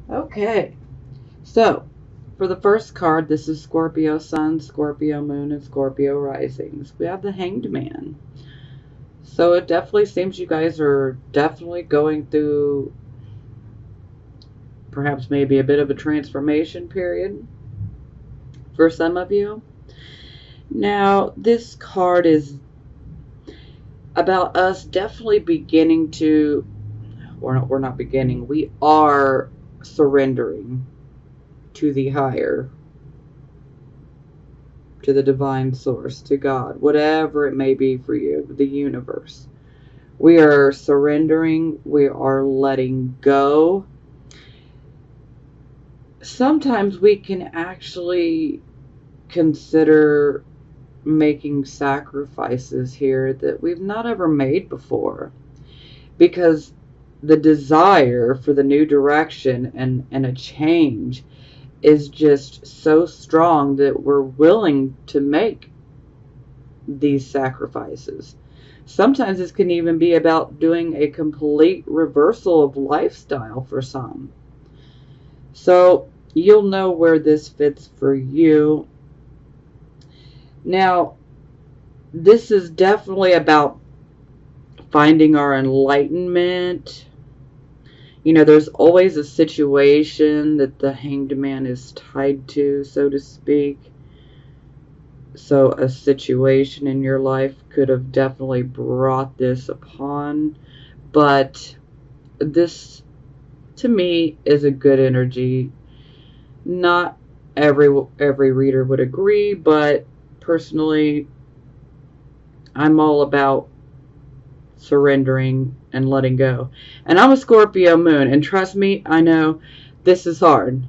Okay, so for the first card, this is Scorpio Sun, Scorpio Moon, and Scorpio Risings. We have the Hanged Man. So it definitely seems you guys are definitely going through perhaps maybe a bit of a transformation period for some of you. Now, this card is about us definitely beginning to, we're not beginning, we are surrendering to the higher, to the divine source, to God, whatever it may be for you, the universe. We are surrendering, we are letting go. Sometimes we can actually consider making sacrifices here that we've not ever made before, because the desire for the new direction and a change is just so strong that we're willing to make these sacrifices. Sometimes this can even be about doing a complete reversal of lifestyle for some. So you'll know where this fits for you. Now, this is definitely about finding our enlightenment. You know, there's always a situation that the Hanged Man is tied to, so to speak. So a situation in your life could have definitely brought this upon. But this, to me, is a good energy. Not every reader would agree, but personally, I'm all about surrendering and letting go. And I'm a Scorpio moon, and trust me, I know this is hard.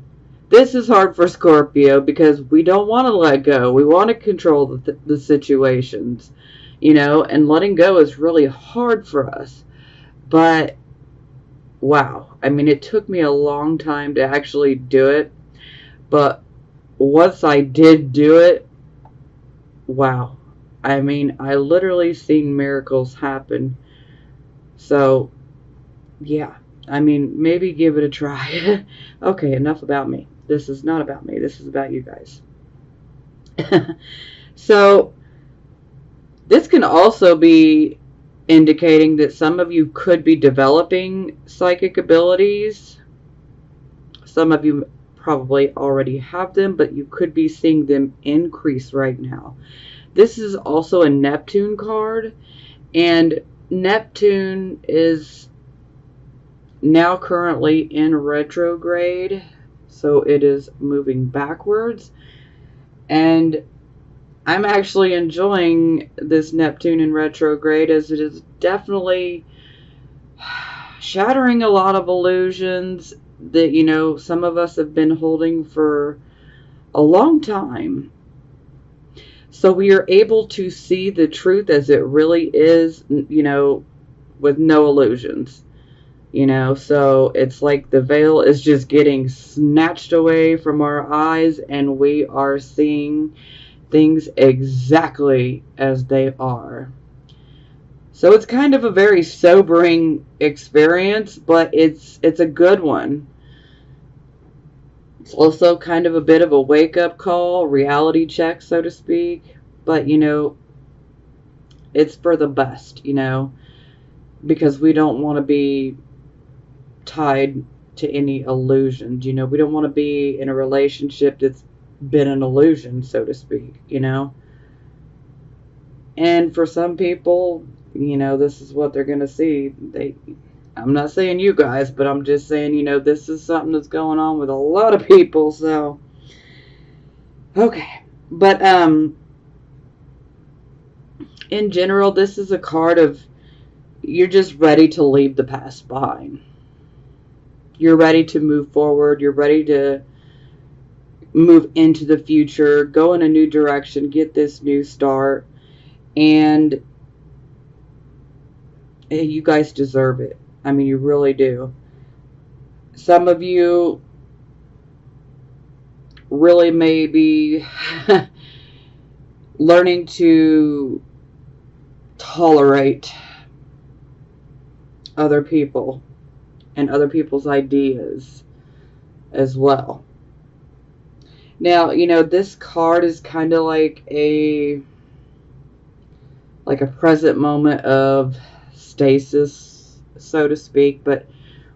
This is hard for Scorpio because we don't want to let go. We want to control the situations, you know, and letting go is really hard for us. But wow, I mean, it took me a long time to actually do it. But once I did do it, wow. I mean, I literally seen miracles happen. So yeah, I mean, maybe give it a try. Okay, enough about me. This is not about me. This is about you guys. So, this can also be indicating that some of you could be developing psychic abilities. Some of you probably already have them, but you could be seeing them increase right now. This is also a Neptune card, and Neptune is now currently in retrograde, so it is moving backwards. And I'm actually enjoying this Neptune in retrograde, as it is definitely shattering a lot of illusions that, you know, some of us have been holding for a long time. So we are able to see the truth as it really is, you know, with no illusions. You know, so it's like the veil is just getting snatched away from our eyes, and we are seeing things exactly as they are. So it's kind of a very sobering experience, but it's a good one. It's also kind of a bit of a wake-up call, reality check, so to speak. But, you know, it's for the best, you know, because we don't want to be tied to any illusions. You know, we don't want to be in a relationship that's been an illusion, so to speak, you know. And for some people, you know, this is what they're going to see. I'm not saying you guys, but I'm just saying, you know, this is something that's going on with a lot of people. So okay. But in general, this is a card of, you're just ready to leave the past behind. You're ready to move forward. You're ready to move into the future, go in a new direction, get this new start. And you guys deserve it. I mean, you really do. Some of you really may be learning to tolerate other people and other people's ideas. as well. Now, this card is kind of like a present moment of stasis, so to speak, but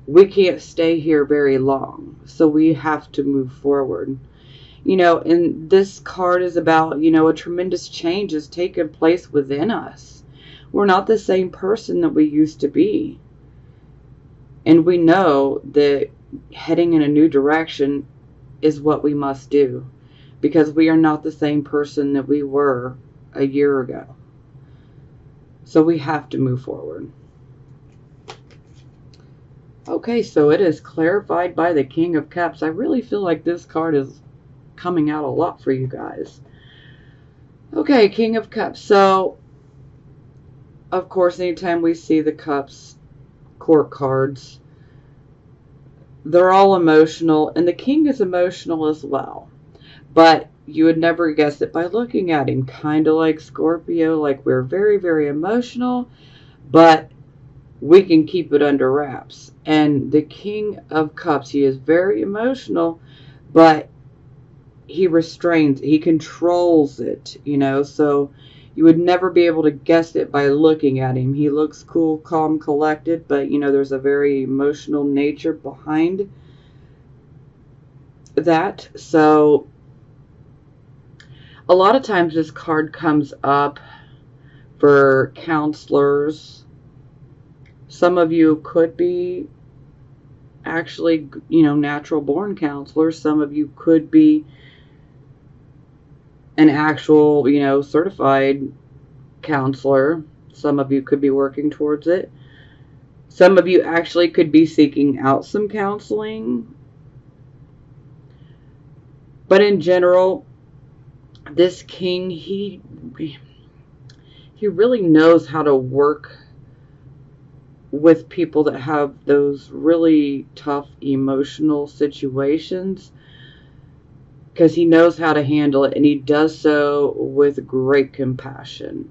we can't stay here very long. So we have to move forward. And this card is about, a tremendous change has taken place within us. We're not the same person that we used to be. And we know that heading in a new direction is what we must do, because we are not the same person that we were a year ago. So we have to move forward. Okay, so it is clarified by the King of Cups. I really feel like this card is coming out a lot for you guys. Okay, King of Cups. So, of course, anytime we see the Cups court cards, they're all emotional, and the King is emotional as well. But you would never guess it by looking at him. Kind of like Scorpio, like we're very, very emotional, but we can keep it under wraps. And the King of Cups, he is very emotional, but he restrains, he controls it, so you would never be able to guess it by looking at him. He looks cool, calm, collected, but there's a very emotional nature behind that. So a lot of times this card comes up for counselors. Some of you could be actually, natural born counselors. Some of you could be an actual, certified counselor. Some of you could be working towards it. Some of you actually could be seeking out some counseling. But in general, this king, he really knows how to work with people that have those really tough emotional situations, because he knows how to handle it, and he does so with great compassion.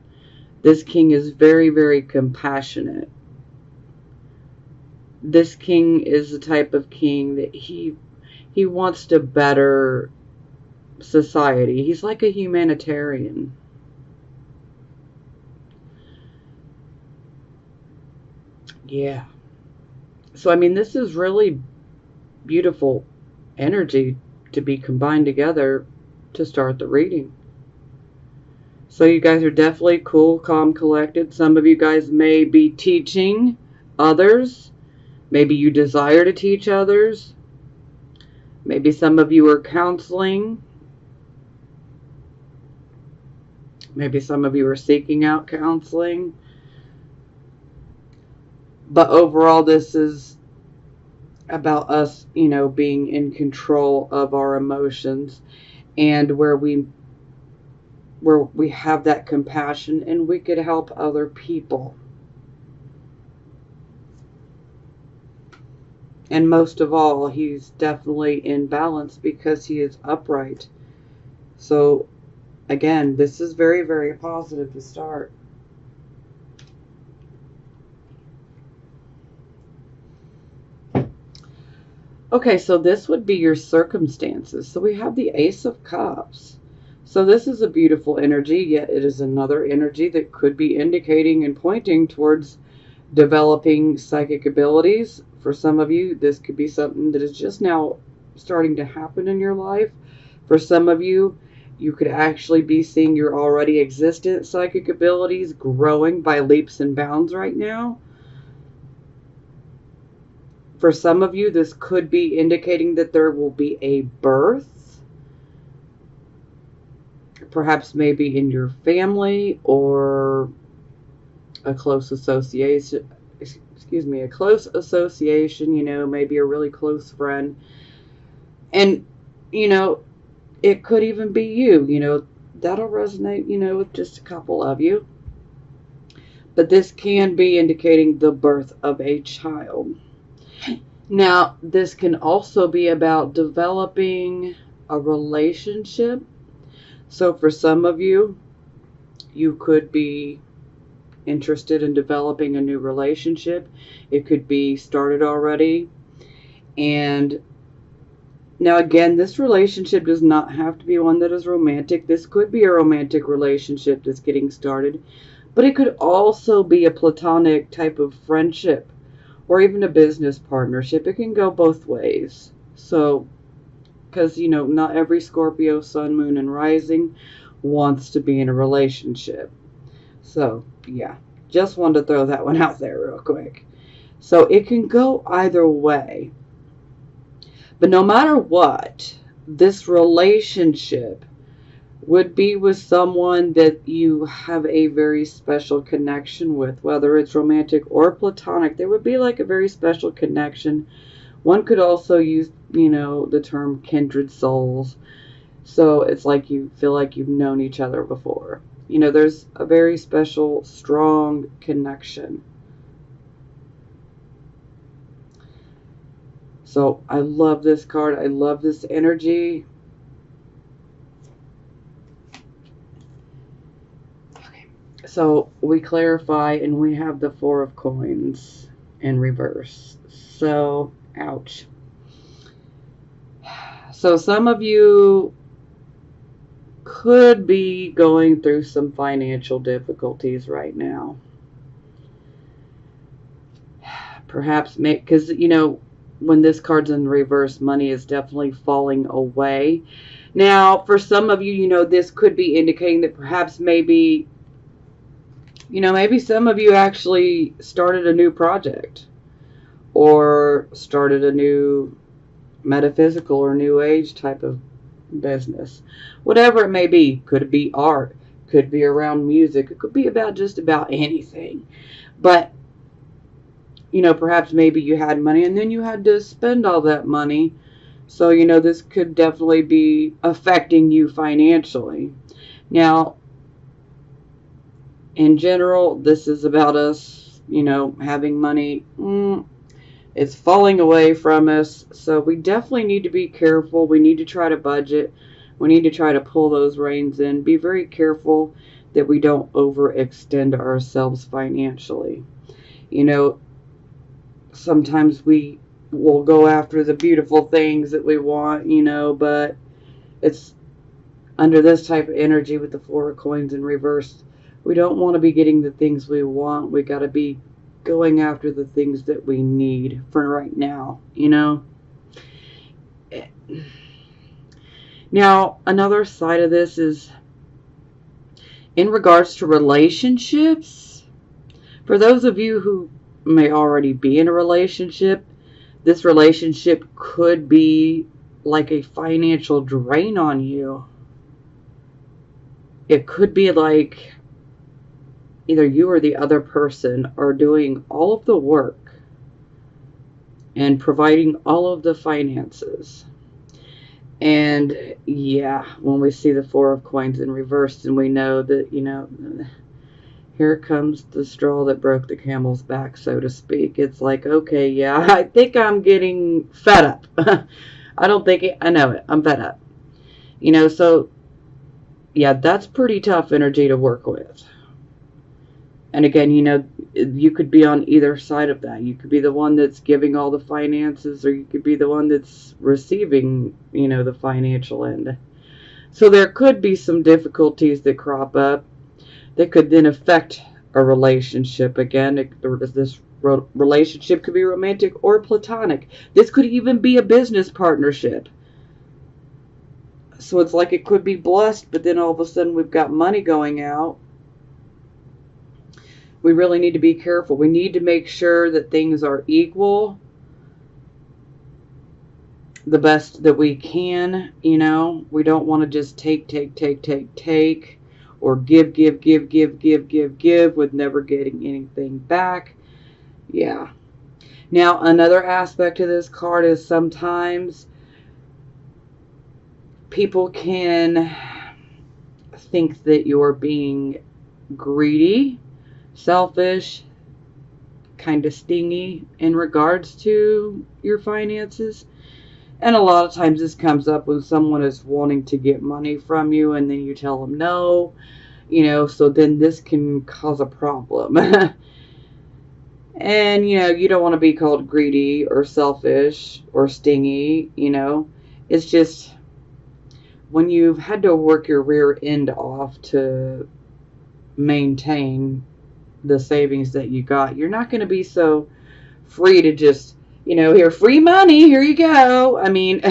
This king is very, very compassionate. This king is the type of king that he wants to better society. He's like a humanitarian. Yeah. So, this is really beautiful energy to be combined together to start the reading. So you guys are definitely cool, calm, collected. Some of you guys may be teaching others. Maybe you desire to teach others. Maybe some of you are counseling. Maybe some of you are seeking out counseling. But overall, this is about us, being in control of our emotions, and where we have that compassion and we could help other people. And most of all, he's definitely in balance because he is upright. So again, this is very, very positive to start. Okay, so this would be your circumstances. So we have the Ace of Cups. So this is a beautiful energy, yet it is another energy that could be indicating and pointing towards developing psychic abilities. For some of you, this could be something that is just now starting to happen in your life. For some of you, you could actually be seeing your already existent psychic abilities growing by leaps and bounds right now. For some of you, this could be indicating that there will be a birth, perhaps maybe in your family or a close association, a close association, maybe a really close friend. And, it could even be you, that'll resonate, with just a couple of you. But this can be indicating the birth of a child. Now, this can also be about developing a relationship. So for some of you, you could be interested in developing a new relationship. It could be started already. And Now, again, this relationship does not have to be one that is romantic. This could be a romantic relationship that's getting started, but it could also be a platonic type of friendship or even a business partnership. It can go both ways. So, because, not every Scorpio, sun, moon, and rising wants to be in a relationship. So, yeah, just wanted to throw that one out there real quick. So, it can go either way. But no matter what, this relationship would be with someone that you have a very special connection with, whether it's romantic or platonic. There would be like a very special connection. One could also use, the term kindred souls. So it's like you feel like you've known each other before. There's a very special, strong connection. So I love this card. I love this energy. Okay. So we clarify and we have the Four of Coins in reverse. So, ouch. So some of you could be going through some financial difficulties right now. Perhaps, because, when this card's in reverse, money is definitely falling away. Now, for some of you, this could be indicating that perhaps maybe some of you actually started a new project or started a new metaphysical or new age type of business. Whatever it may be. Could be art. Could be around music. It could be about just about anything. But perhaps maybe you had money and then you had to spend all that money. So, this could definitely be affecting you financially. Now, in general, this is about us, having money. It's falling away from us. So we definitely need to be careful. We need to try to budget. We need to try to pull those reins in. Be very careful that we don't overextend ourselves financially. Sometimes we will go after the beautiful things that we want, but it's under this type of energy with the Four of Coins in reverse. We don't want to be getting the things we want. We got to be going after the things that we need for right now, Now, another side of this is in regards to relationships. For those of you who may already be in a relationship, this relationship could be like a financial drain on you. It could be like either you or the other person are doing all of the work and providing all of the finances. And yeah, when we see the Four of Coins in reverse, and we know that, here comes the straw that broke the camel's back, so to speak. It's like, okay, yeah, I think I'm getting fed up. I don't think I know it. I'm fed up. So yeah, that's pretty tough energy to work with. And again, you could be on either side of that. You could be the one that's giving all the finances, or you could be the one that's receiving, the financial end. So there could be some difficulties that crop up that could then affect a relationship. Again, this relationship could be romantic or platonic. This could even be a business partnership. So it's like it could be blessed, but then all of a sudden we've got money going out. We really need to be careful. We need to make sure that things are equal, the best that we can. We don't want to just take, or give with never getting anything back. Yeah. Now, another aspect of this card is sometimes people can think that you're being greedy, selfish, kind of stingy in regards to your finances. And a lot of times this comes up when someone is wanting to get money from you and then you tell them no, so then this can cause a problem. And, you don't want to be called greedy or selfish or stingy, It's just when you've had to work your rear end off to maintain the savings that you got, you're not going to be so free to just, here, free money, here you go. I mean,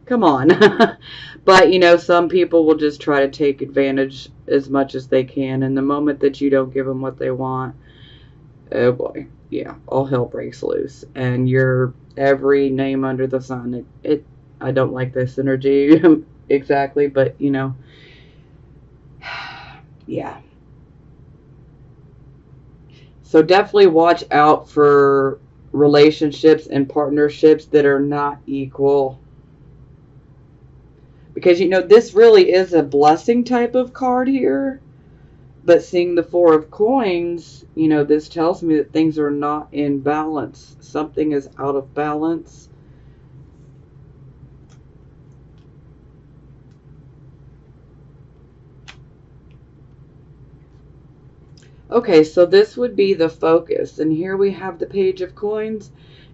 come on. But, some people will just try to take advantage as much as they can. And the moment that you don't give them what they want, oh boy, yeah, all hell breaks loose. And you're every name under the sun. I don't like this energy exactly, but, yeah. So definitely watch out for relationships and partnerships that are not equal. Because, this really is a blessing type of card here. But seeing the Four of Coins, this tells me that things are not in balance. Something is out of balance. Okay, so this would be the focus. And here we have the Page of Coins.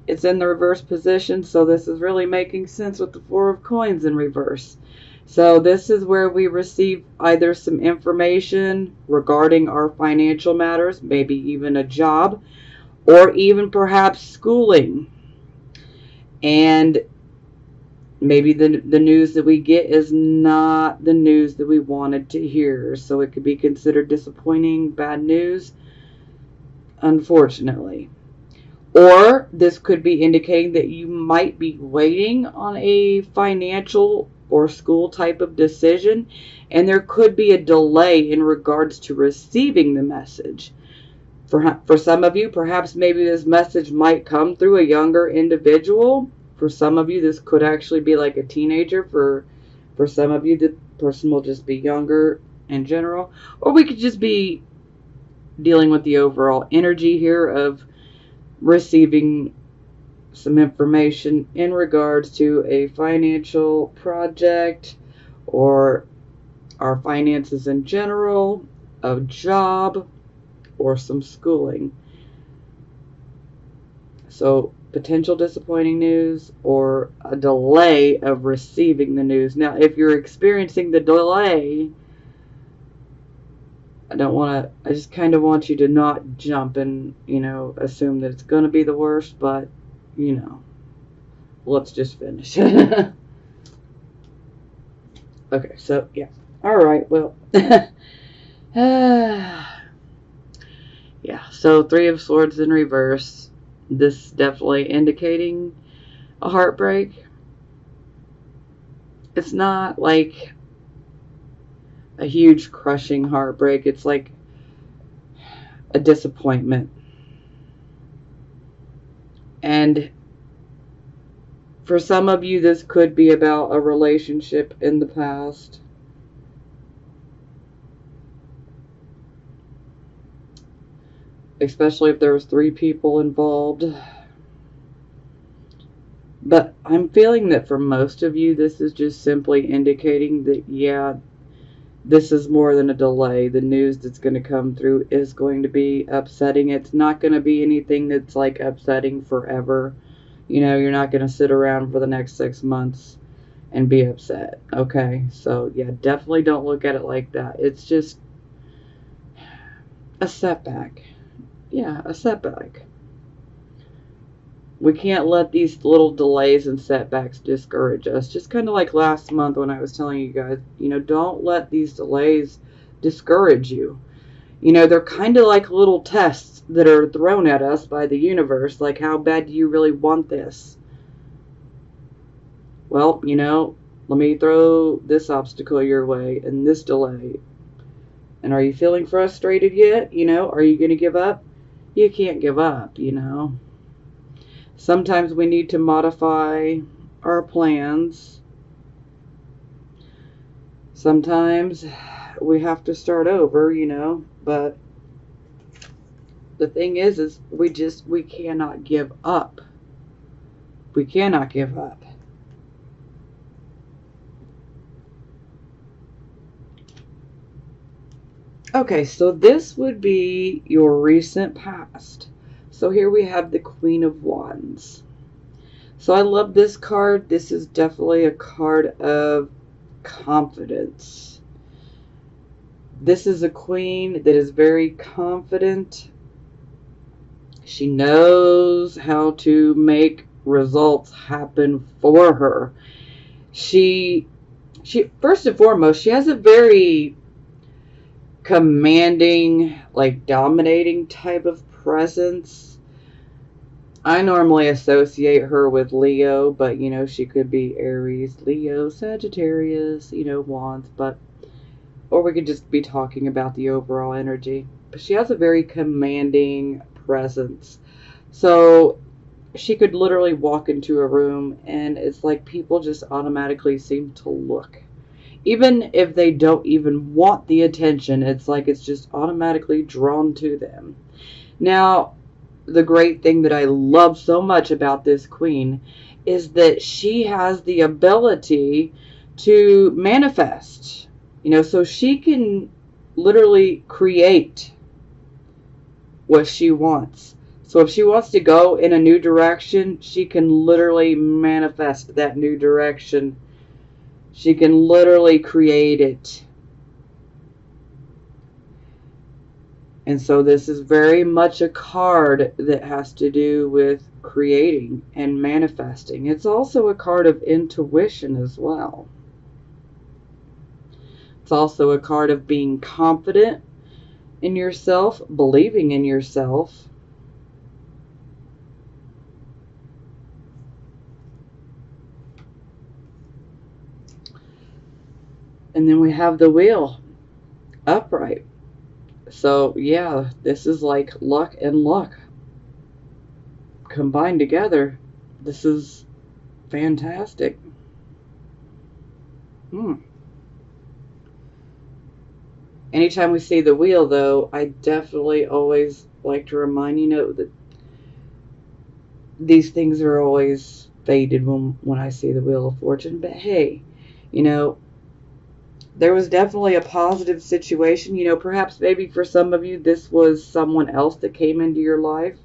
It's in the reverse position, so this is really making sense with the Four of Coins in reverse. So this is where we receive either some information regarding our financial matters, maybe even a job, or even perhaps schooling. And maybe the news that we get is not the news that we wanted to hear. So it could be considered disappointing, bad news, unfortunately. Or this could be indicating that you might be waiting on a financial or school type of decision, and there could be a delay in regards to receiving the message. For some of you, perhaps maybe this message might come through a younger individual. For some of you, this could actually be like a teenager. For some of you, the person will just be younger in general. Or we could just be dealing with the overall energy here of receiving some information in regards to a financial project or our finances in general, a job, or some schooling. So potential disappointing news or a delay of receiving the news. Now, if you're experiencing the delay, I just kind of want you to not jump and, assume that it's going to be the worst, but, let's just finish. Okay, so, yeah. All right, well. Yeah, so Three of Swords in reverse. This definitely indicating a heartbreak. It's not like a huge crushing heartbreak. It's like a disappointment. And for some of you, this could be about a relationship in the past. Especially if there was 3 people involved. But I'm feeling that for most of you, this is just simply indicating that, yeah, this is more than a delay. The news that's going to come through is going to be upsetting. It's not going to be anything that's like upsetting forever. You're not going to sit around for the next 6 months and be upset. Okay, so yeah, definitely don't look at it like that. It's just a setback. Yeah, a setback. We can't let these little delays and setbacks discourage us. Just kind of like last month when I was telling you guys, don't let these delays discourage you. They're kind of like little tests that are thrown at us by the universe. Like, how bad do you really want this? Well, let me throw this obstacle your way and this delay. And are you feeling frustrated yet? Are you going to give up? You can't give up, Sometimes we need to modify our plans. Sometimes we have to start over, but the thing is we cannot give up. We cannot give up. Okay, so this would be your recent past. So here we have the Queen of Wands. So I love this card. This is definitely a card of confidence. This is a queen that is very confident. She knows how to make results happen for her. She first and foremost, she has a very commanding, like dominating type of presence. I normally associate her with Leo, but you know, she could be Aries, Leo, Sagittarius, you know, Wands, but or we could just be talking about the overall energy. But she has a very commanding presence. So she could literally walk into a room and it's like people just automatically seem to look. Even if they don't even want the attention, it's like it's just automatically drawn to them. Now, the great thing that I love so much about this queen is that she has the ability to manifest. You know, so she can literally create what she wants. So if she wants to go in a new direction, she can literally manifest that new direction. She can literally create it. And so this is very much a card that has to do with creating and manifesting. It's also a card of intuition as well. It's also a card of being confident in yourself, believing in yourself. And then we have the wheel upright. So yeah, this is like luck and luck combined together. This is fantastic. Anytime we see the wheel, though, I definitely always like to remind, you know, that these things are always faded when I see the Wheel of Fortune. But hey, you know, there was definitely a positive situation. You know, perhaps maybe for some of you, this was someone else that came into your life.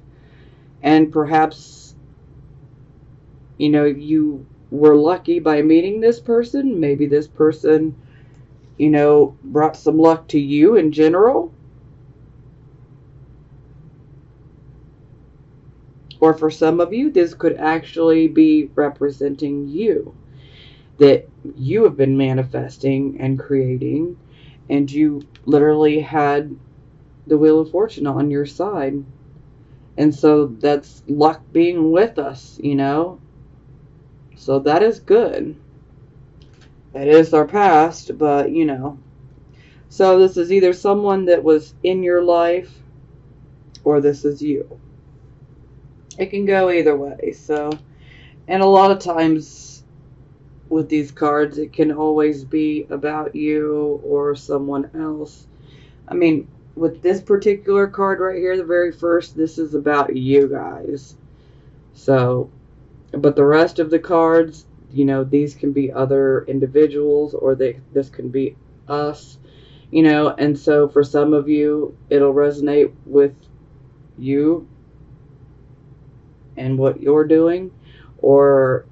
And perhaps, you know, you were lucky by meeting this person. Maybe this person, you know, brought some luck to you in general. Or for some of you, this could actually be representing you. That you have been manifesting and creating, and you literally had the Wheel of Fortune on your side. And so that's luck being with us, you know. So that is good. That is our past, but you know. So this is either someone that was in your life or this is you. It can go either way. So, and a lot of times with these cards, it can always be about you or someone else. I mean, with this particular card right here, the very first, this is about you guys. So, but the rest of the cards, you know, these can be other individuals or this can be us, you know, and so for some of you, it'll resonate with you and what you're doing or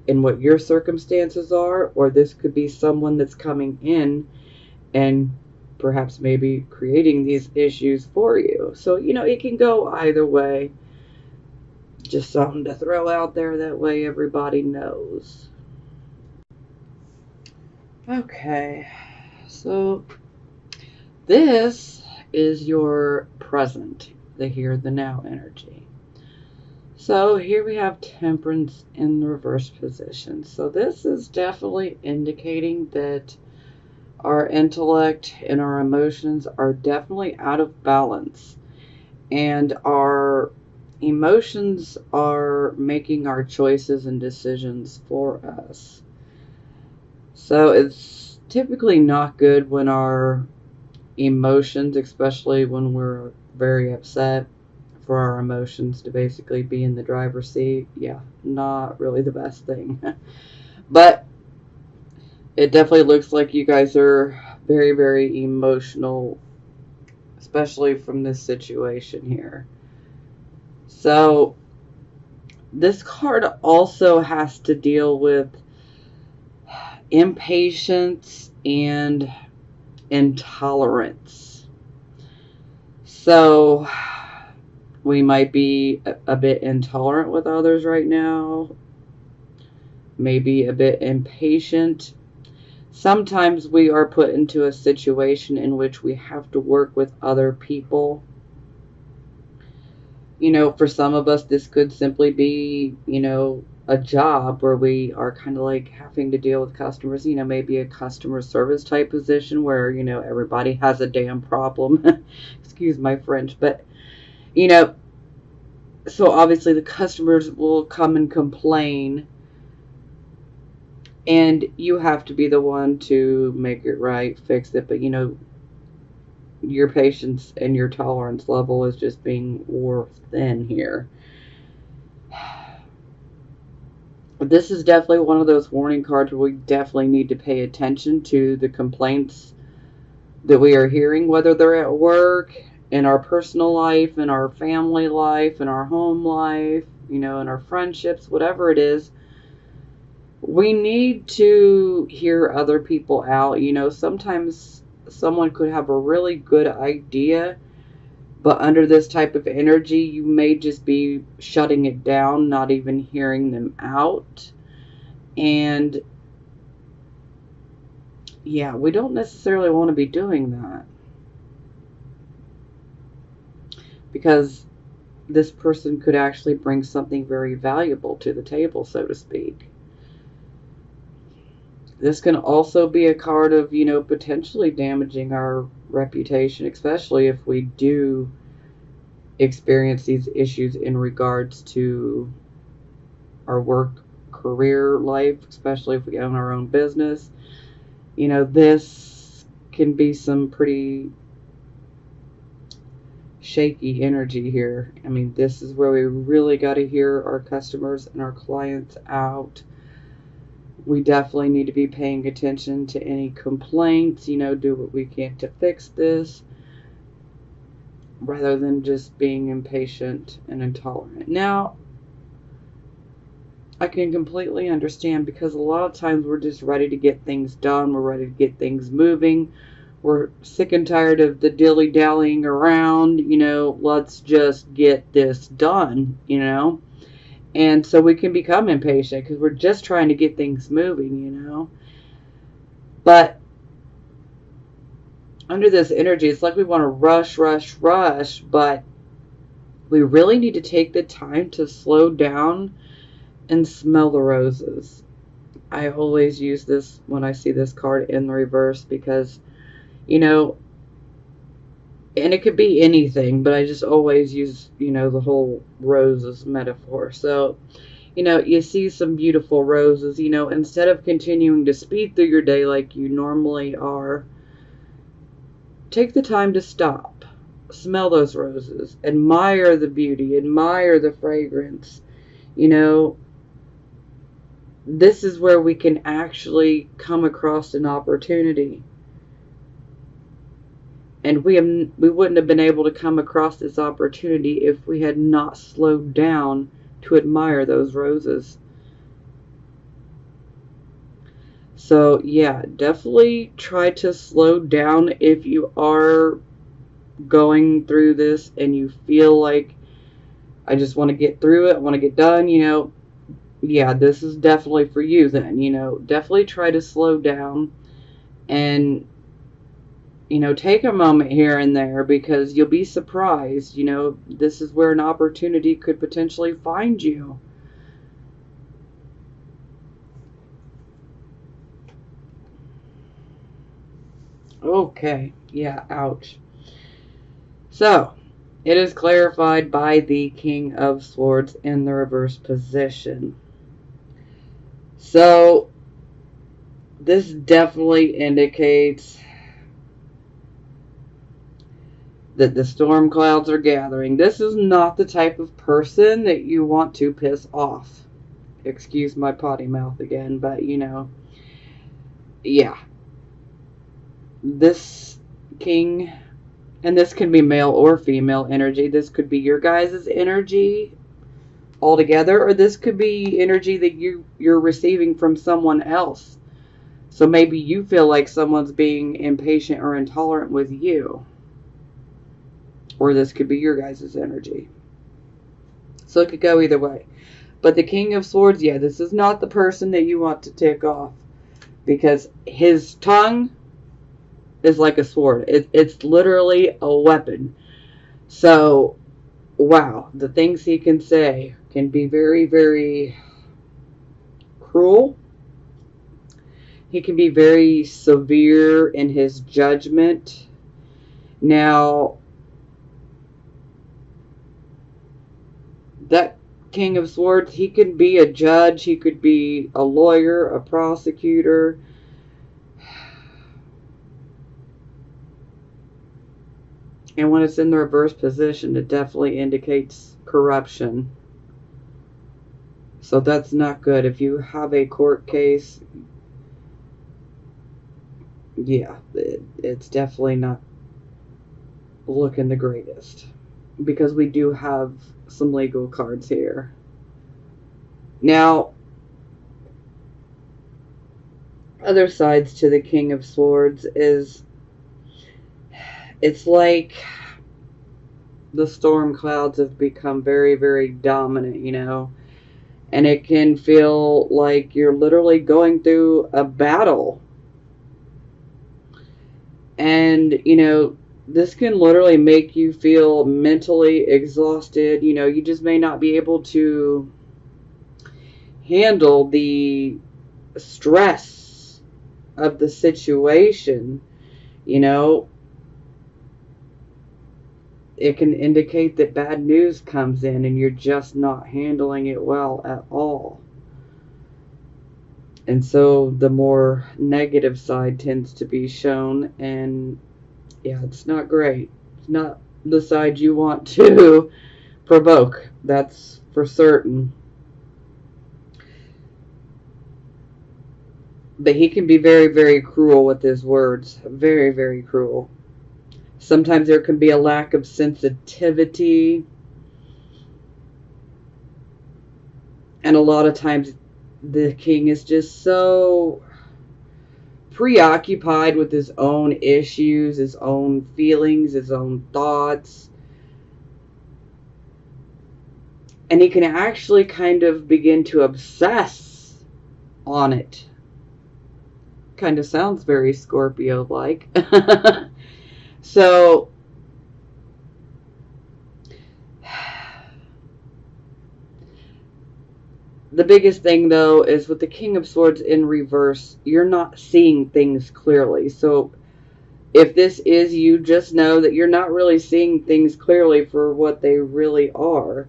in what your circumstances are, or this could be someone that's coming in and perhaps maybe creating these issues for you. So, you know, it can go either way. Just something to throw out there, that way everybody knows. Okay, so this is your present, the here, the now energy. So here we have Temperance in the reverse position. So this is definitely indicating that our intellect and our emotions are definitely out of balance. And our emotions are making our choices and decisions for us. So it's typically not good when our emotions, especially when we're very upset, for our emotions to basically be in the driver's seat. Yeah, not really the best thing. But it definitely looks like you guys are very, very emotional, especially from this situation here. So This card also has to deal with impatience and intolerance. So we might be a bit intolerant with others right now, maybe a bit impatient. Sometimes we are put into a situation in which we have to work with other people. For some of us, this could simply be, a job where we are kind of like having to deal with customers, maybe a customer service type position where, everybody has a damn problem. Excuse my French. But, you know, so obviously the customers will come and complain, and you have to be the one to make it right, fix it. But, your patience and your tolerance level is just being wore thin here. This is definitely one of those warning cards where we definitely need to pay attention to the complaints that we are hearing, whether they're at work, in our personal life, in our family life, in our home life, in our friendships, whatever it is. We need to hear other people out. Sometimes someone could have a really good idea, but under this type of energy, you may just be shutting it down, not even hearing them out. And yeah, we don't necessarily want to be doing that, because this person could actually bring something very valuable to the table, so to speak. This can also be a card of, potentially damaging our reputation, especially if we do experience these issues in regards to our work career life, especially if we own our own business. This can be some pretty shaky energy here. I mean, this is where we really got to hear our customers and our clients out. We definitely need to be paying attention to any complaints, do what we can to fix this, rather than just being impatient and intolerant. Now, I can completely understand, because a lot of times we're just ready to get things done. We're ready to get things moving. We're sick and tired of the dilly-dallying around. Let's just get this done, And so we can become impatient because we're just trying to get things moving. But under this energy, it's like we want to rush, rush, rush, but we really need to take the time to slow down and smell the roses. I always use this when I see this card in the reverse, because, and it could be anything, but I just always use, the whole roses metaphor. So, you see some beautiful roses, instead of continuing to speed through your day like you normally are, take the time to stop, smell those roses, admire the beauty, admire the fragrance. This is where we can actually come across an opportunity. And we wouldn't have been able to come across this opportunity if we had not slowed down to admire those roses. So yeah, definitely try to slow down if you are going through this and you feel like, I just want to get through it, I want to get done, yeah, this is definitely for you then. Definitely try to slow down and, take a moment here and there, because you'll be surprised. This is where an opportunity could potentially find you. Okay, yeah, ouch. So, it is clarified by the King of Swords in the reverse position. So, this definitely indicates that the storm clouds are gathering. This is not the type of person that you want to piss off. Excuse my potty mouth again, but yeah. This king, and this can be male or female energy. This could be your guys' energy, altogether, or this could be energy that you're receiving from someone else. So maybe you feel like someone's being impatient or intolerant with you, or this could be your guys' energy. So it could go either way. But the King of Swords, yeah, this is not the person that you want to tick off, because his tongue is like a sword. It's literally a weapon. So, wow, the things he can say can be very, very cruel. He can be very severe in his judgment. Now, that King of Swords, he can be a judge, he could be a lawyer, a prosecutor. And when it's in the reverse position, it definitely indicates corruption. So that's not good. If you have a court case, yeah, it's definitely not looking the greatest. Because we do have some legal cards here. Now, other sides to the King of Swords is, it's like the storm clouds have become very, very dominant, you know. And it can feel like you're literally going through a battle. And, you know, this can literally make you feel mentally exhausted. You know, you just may not be able to handle the stress of the situation. You know, it can indicate that bad news comes in and you're just not handling it well at all. And so the more negative side tends to be shown, and yeah, it's not great. It's not the side you want to provoke, that's for certain. But he can be very, very cruel with his words. Very, very cruel. Sometimes there can be a lack of sensitivity. And a lot of times the king is just so preoccupied with his own issues, his own feelings, his own thoughts. And he can actually kind of begin to obsess on it. Kind of sounds very Scorpio-like. So, the biggest thing, though, is with the King of Swords in reverse, you're not seeing things clearly. So, if this is you, just know that you're not really seeing things clearly for what they really are.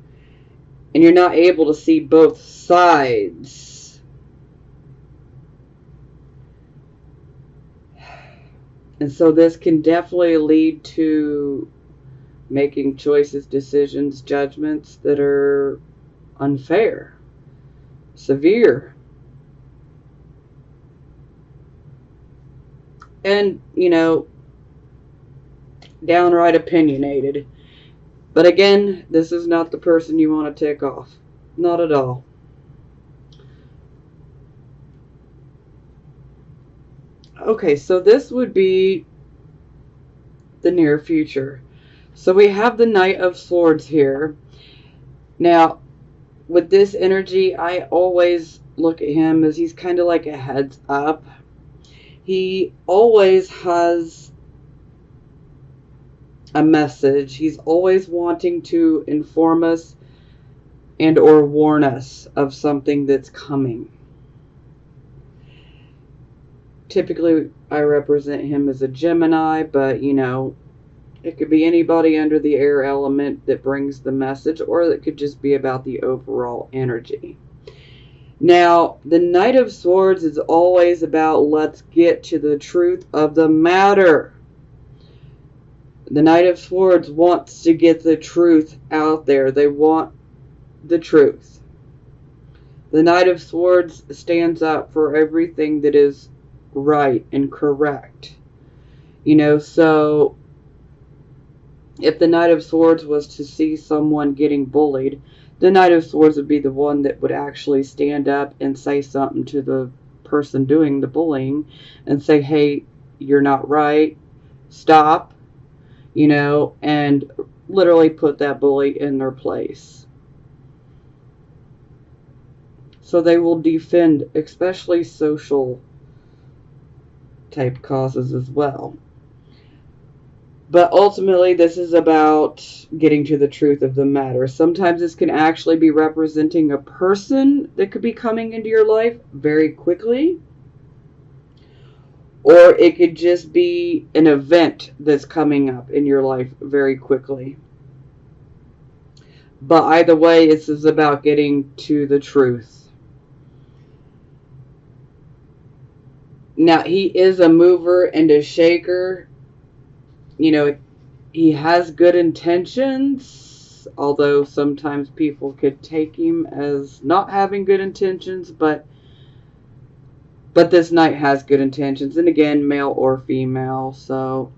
And you're not able to see both sides. And so this can definitely lead to making choices, decisions, judgments that are unfair, severe, and, you know, downright opinionated. But again, this is not the person you want to tick off. Not at all. Okay, so this would be the near future. So we have the Knight of Swords here. Now, with this energy, I always look at him as he's kind of like a heads up. He always has a message. He's always wanting to inform us and or warn us of something that's coming. Typically, I represent him as a Gemini, but, you know, it could be anybody under the air element that brings the message, or it could just be about the overall energy. Now, the Knight of Swords is always about, let's get to the truth of the matter. The Knight of Swords wants to get the truth out there. They want the truth. The Knight of Swords stands up for everything that is right and correct. You know, so if the Knight of Swords was to see someone getting bullied, The Knight of Swords would be the one that would actually stand up and say something to the person doing the bullying and say, hey, you're not right, stop, and literally put that bully in their place. So they will defend, especially social type causes as well. But ultimately, this is about getting to the truth of the matter. Sometimes this can actually be representing a person that could be coming into your life very quickly. Or it could just be an event that's coming up in your life very quickly. But either way, this is about getting to the truth. Now, he is a mover and a shaker. He has good intentions, although sometimes people could take him as not having good intentions, but this knight has good intentions, and again, male or female, so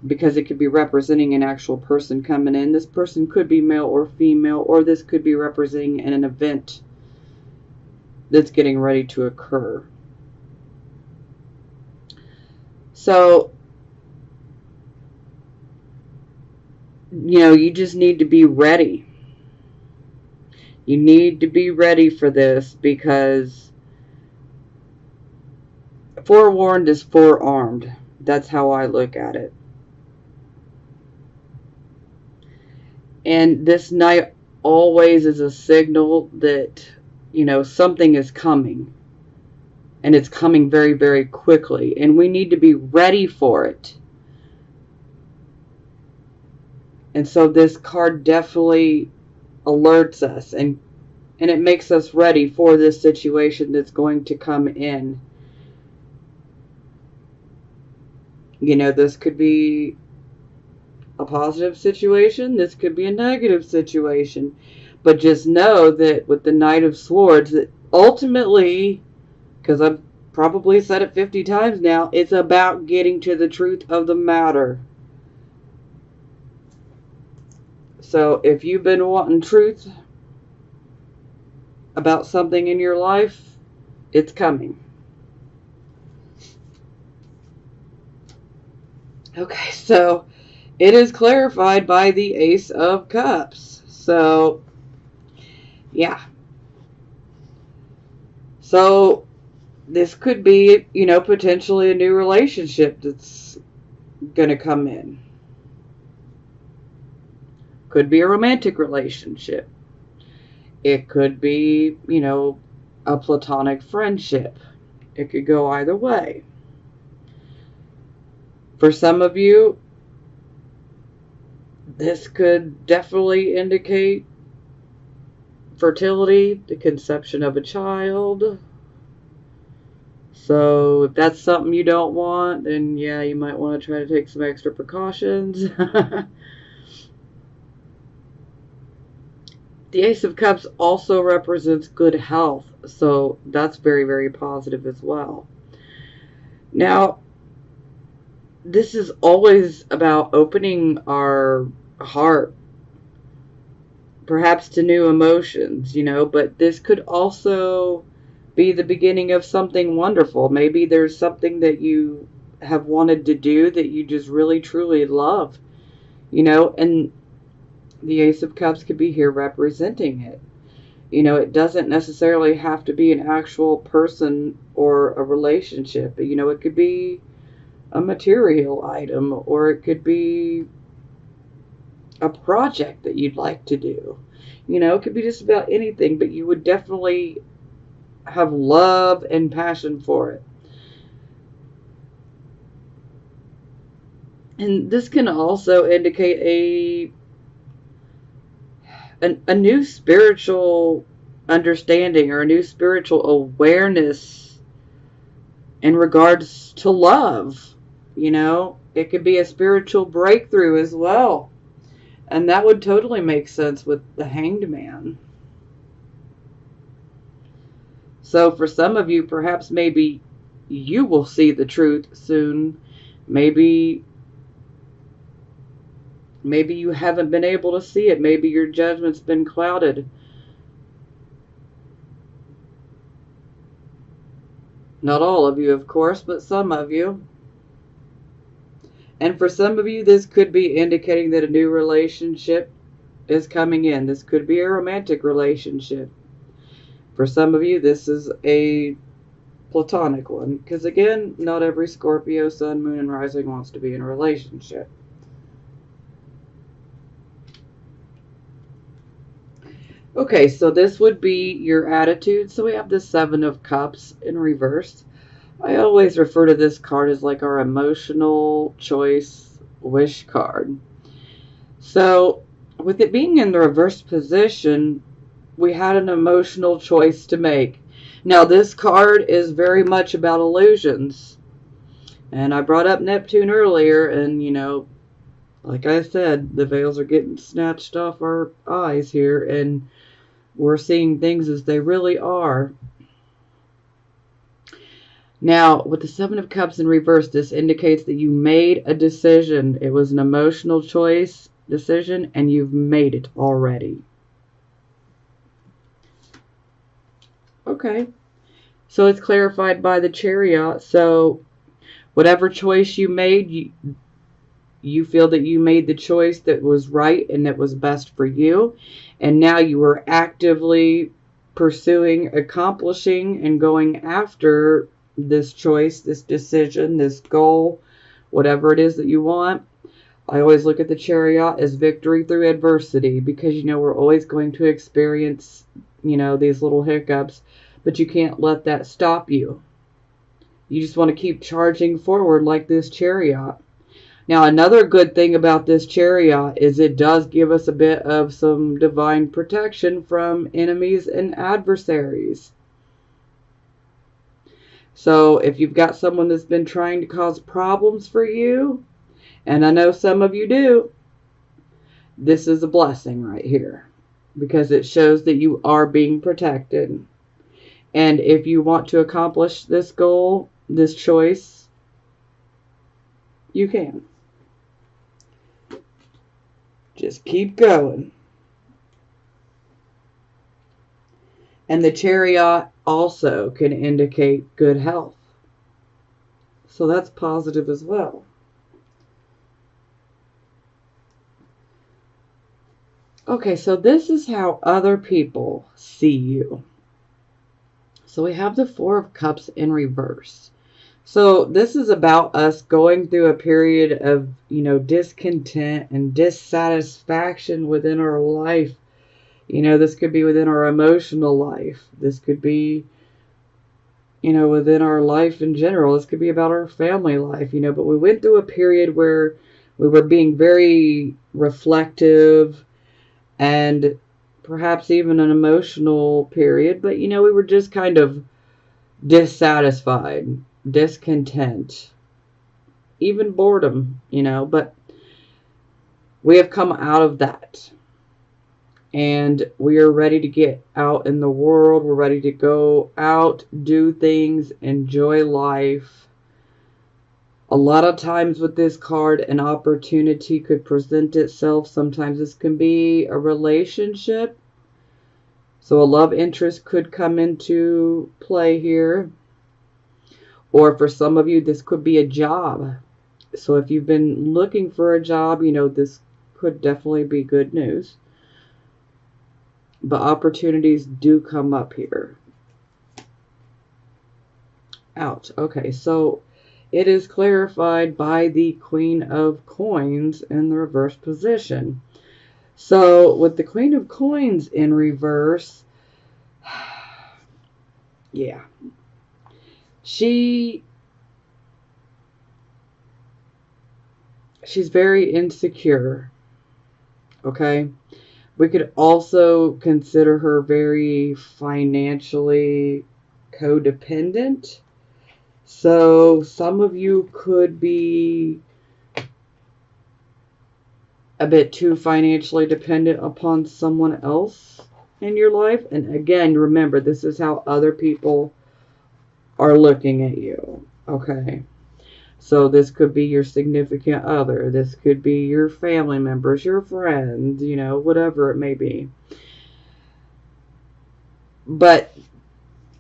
because it could be representing an actual person coming in. This person could be male or female, or this could be representing an event that's getting ready to occur. So, you just need to be ready. You need to be ready for this, because forewarned is forearmed. That's how I look at it. And this knight always is a signal that, something is coming. And it's coming very, very quickly. And we need to be ready for it. And so this card definitely alerts us. And it makes us ready for this situation that's going to come in. This could be a positive situation. This could be a negative situation. But just know that with the Knight of Swords, that ultimately, because I've probably said it 50 times now, it's about getting to the truth of the matter. So if you've been wanting truth about something in your life, it's coming. Okay, so it is clarified by the Ace of Cups. So, yeah. So, this could be, potentially a new relationship that's going to come in. Could be a romantic relationship. It could be, a platonic friendship. It could go either way. For some of you, this could definitely indicate fertility, the conception of a child. So if that's something you don't want, then yeah, you might want to try to take some extra precautions. The Ace of Cups also represents good health, so that's very, very positive as well. Now, this is always about opening our heart, perhaps to new emotions, but this could also be the beginning of something wonderful. Maybe there's something that you have wanted to do that you just really, truly love, and the Ace of Cups could be here representing it. It doesn't necessarily have to be an actual person or a relationship. It could be a material item, or it could be a project that you'd like to do. It could be just about anything, but you would definitely have love and passion for it. And this can also indicate a new spiritual understanding, or a new spiritual awareness in regards to love. It could be a spiritual breakthrough as well. And that would totally make sense with the Hanged Man. So for some of you, perhaps maybe you will see the truth soon. Maybe Maybe you haven't been able to see it. Maybe your judgment's been clouded. Not all of you, of course, but some of you. And for some of you, this could be indicating that a new relationship is coming in. This could be a romantic relationship. For some of you, this is a platonic one. Because again, not every Scorpio, Sun, Moon, and Rising wants to be in a relationship. Okay, so this would be your attitude. So we have the Seven of Cups in reverse. I always refer to this card as like our emotional choice wish card. So with it being in the reverse position, we had an emotional choice to make. Now this card is very much about illusions. And I brought up Neptune earlier, and you know, like I said, the veils are getting snatched off our eyes here, and we're seeing things as they really are. Now, with the Seven of Cups in reverse, this indicates that you made a decision. It was an emotional choice decision, and you've made it already. Okay. So it's clarified by the Chariot. So whatever choice you made, you feel that you made the choice that was right and that was best for you. And now you are actively pursuing, accomplishing, and going after this choice, this decision, this goal, whatever it is that you want. I always look at the Chariot as victory through adversity, because, you know, we're always going to experience, you know, these little hiccups, but you can't let that stop you. You just want to keep charging forward like this Chariot. Now, another good thing about this Chariot is it does give us a bit of some divine protection from enemies and adversaries. So if you've got someone that's been trying to cause problems for you, and I know some of you do, this is a blessing right here, because it shows that you are being protected. And if you want to accomplish this goal, this choice, you can. Just keep going. And the Chariot also can indicate good health. So that's positive as well. Okay, so this is how other people see you. So we have the Four of Cups in reverse. So this is about us going through a period of, you know, discontent and dissatisfaction within our life. You know, this could be within our emotional life. This could be, you know, within our life in general. This could be about our family life, you know. But we went through a period where we were being very reflective and perhaps even an emotional period. But, you know, we were just kind of dissatisfied, discontent, even boredom, you know. But we have come out of that. And we are ready to get out in the world. We're ready to go out, do things, enjoy life. A lot of times with this card, an opportunity could present itself. Sometimes this can be a relationship. So a love interest could come into play here. Or for some of you, this could be a job. So if you've been looking for a job, you know, this could definitely be good news. But opportunities do come up here. Ouch. Okay, so it is clarified by the Queen of Coins in the reverse position. So with the Queen of Coins in reverse, yeah, she's very insecure. Okay. We could also consider her very financially codependent. So some of you could be a bit too financially dependent upon someone else in your life. And again, remember, this is how other people are looking at you. Okay. So this could be your significant other. This could be your family members, your friends, whatever it may be. But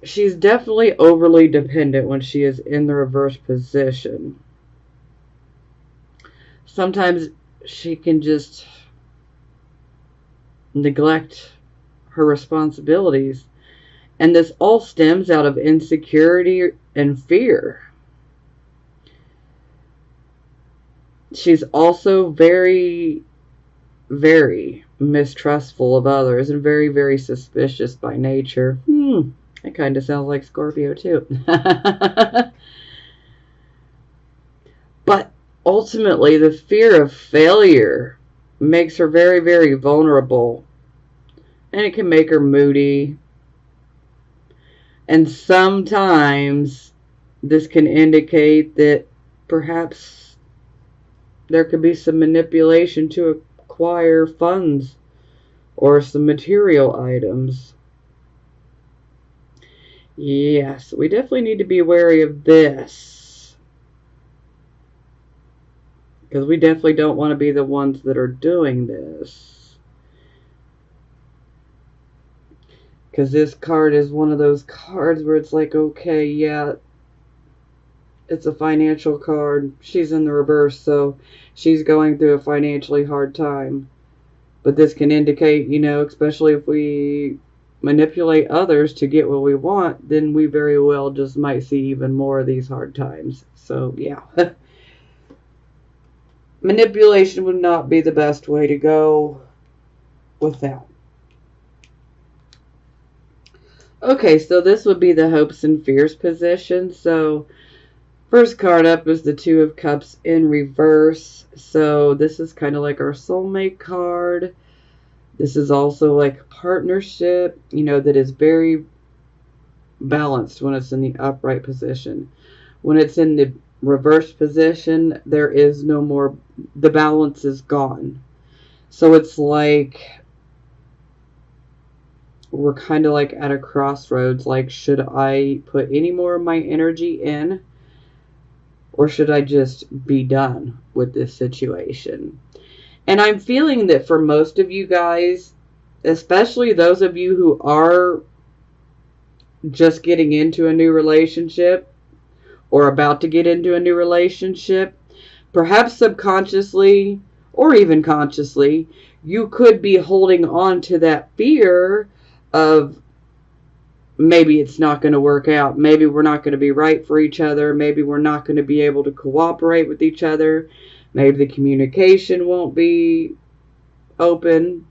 she's definitely overly dependent when she is in the reverse position. Sometimes she can just neglect her responsibilities. And this all stems out of insecurity and fear. She's also very, very mistrustful of others and very, very suspicious by nature. That kind of sounds like Scorpio too. But ultimately, the fear of failure makes her very, very vulnerable. And it can make her moody. And sometimes this can indicate that perhaps there could be some manipulation to acquire funds or some material items. Yes, we definitely need to be wary of this. Because we definitely don't want to be the ones that are doing this. Because this card is one of those cards where it's like, okay, yeah, it's a financial card. She's in the reverse, so she's going through a financially hard time. But this can indicate, especially if we manipulate others to get what we want, then we very well just might see even more of these hard times. So, yeah. Manipulation would not be the best way to go with that. Okay, so this would be the hopes and fears position. So, first card up is the Two of Cups in reverse. So, this is kind of like our soulmate card. This is also like a partnership, that is very balanced when it's in the upright position. When it's in the reverse position, there is no more, the balance is gone. So it's like we're kind of like at a crossroads. Like, should I put any more of my energy in, or should I just be done with this situation? And I'm feeling that for most of you guys, especially those of you who are just getting into a new relationship or about to get into a new relationship, perhaps subconsciously or even consciously, you could be holding on to that fear of maybe it's not going to work out. Maybe we're not going to be right for each other. Maybe we're not going to be able to cooperate with each other. Maybe the communication won't be open,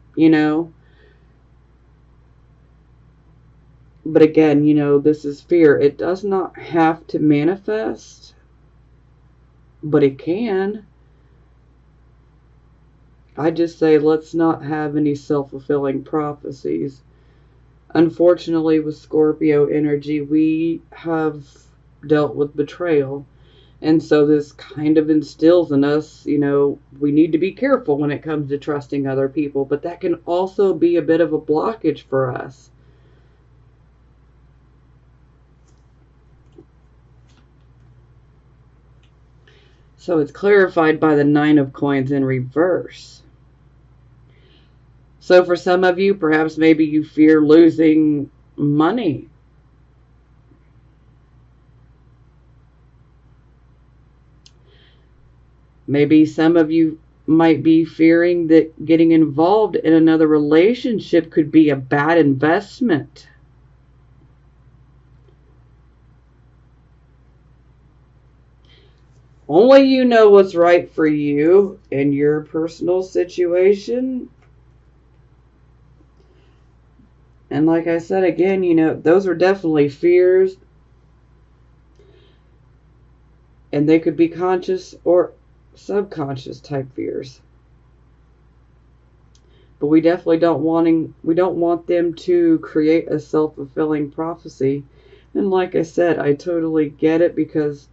But again, this is fear. It does not have to manifest, but it can. I just say let's not have any self-fulfilling prophecies. Unfortunately, with Scorpio energy, we have dealt with betrayal. And so this kind of instills in us, we need to be careful when it comes to trusting other people. But that can also be a bit of a blockage for us. So it's clarified by the Nine of Coins in reverse. So for some of you, perhaps maybe you fear losing money. Maybe some of you might be fearing that getting involved in another relationship could be a bad investment. Only you know what's right for you in your personal situation. And like I said again, those are definitely fears. And they could be conscious or subconscious type fears. But we definitely don't want them to create a self-fulfilling prophecy. And like I said, I totally get it, because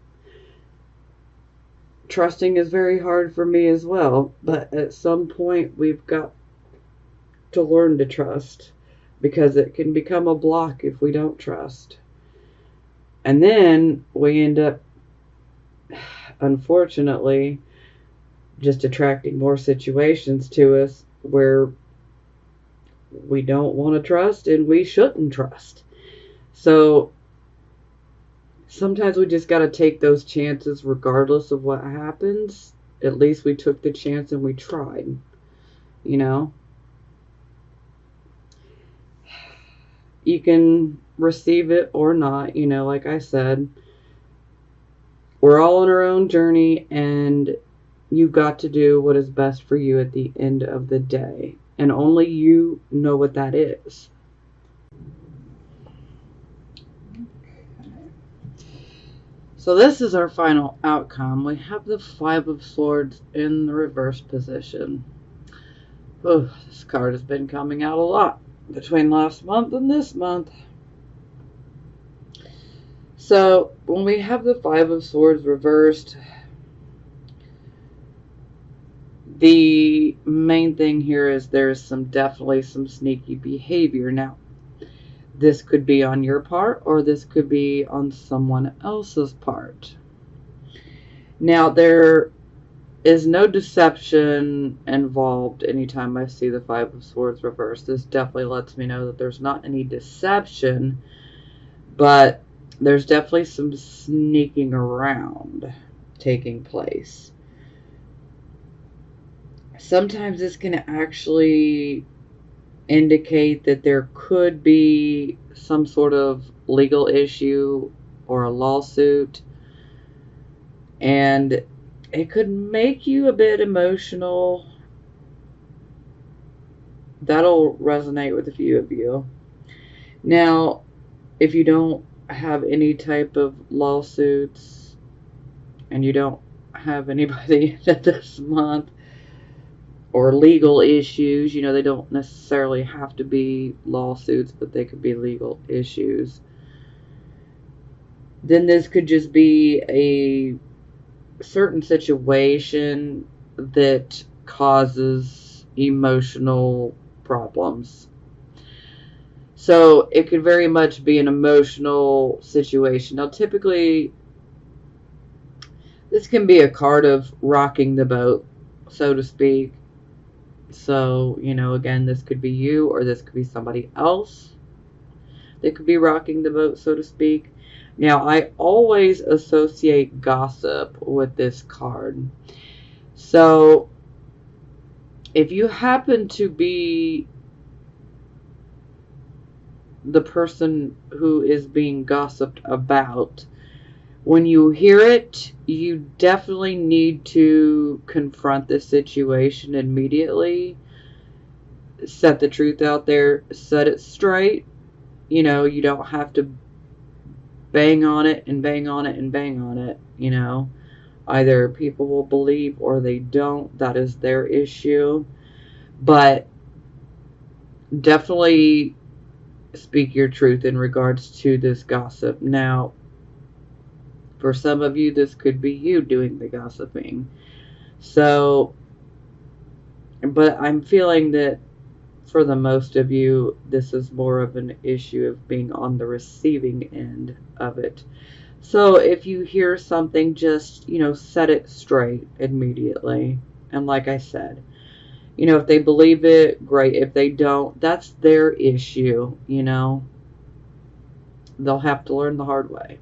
trusting is very hard for me as well. But at some point, we've got to learn to trust, because it can become a block if we don't trust. And then we end up unfortunately just attracting more situations to us where we don't want to trust and we shouldn't trust. So sometimes we just got to take those chances regardless of what happens. At least we took the chance and we tried, you know. You can receive it or not, you know, like I said. We're all on our own journey, and you've got to do what is best for you at the end of the day. And only you know what that is. So this is our final outcome. We have the Five of Swords in the reverse position. Oh, this card has been coming out a lot between last month and this month. So when we have the Five of Swords reversed, the main thing here is there's definitely some sneaky behavior. Now, this could be on your part or this could be on someone else's part. Now, there is no deception involved anytime I see the Five of Swords reversed. This definitely lets me know that there's not any deception, but there's definitely some sneaking around taking place. Sometimes this can actually indicate that there could be some sort of legal issue or a lawsuit, and it could make you a bit emotional. That'll resonate with a few of you. Now, if you don't have any type of lawsuits and you don't have anybody this month or legal issues, you know, they don't necessarily have to be lawsuits, but they could be legal issues, then this could just be a certain situation that causes emotional problems. So it could very much be an emotional situation. Now, typically, this can be a card of rocking the boat, so to speak. So, you know, again, this could be you or this could be somebody else that could be rocking the boat, so to speak. Now, I always associate gossip with this card. So, if you happen to be the person who is being gossiped about, when you hear it, you definitely need to confront the situation immediately. Set the truth out there. Set it straight. You know, you don't have to bang on it and bang on it and bang on it, you know. Either people will believe or they don't. That is their issue. But definitely speak your truth in regards to this gossip. Now, for some of you, this could be you doing the gossiping. So, but I'm feeling that for the most of you, this is more of an issue of being on the receiving end of it. So if you hear something, just, you know, set it straight immediately. And like I said, you know, if they believe it, great. If they don't, that's their issue, you know. They'll have to learn the hard way.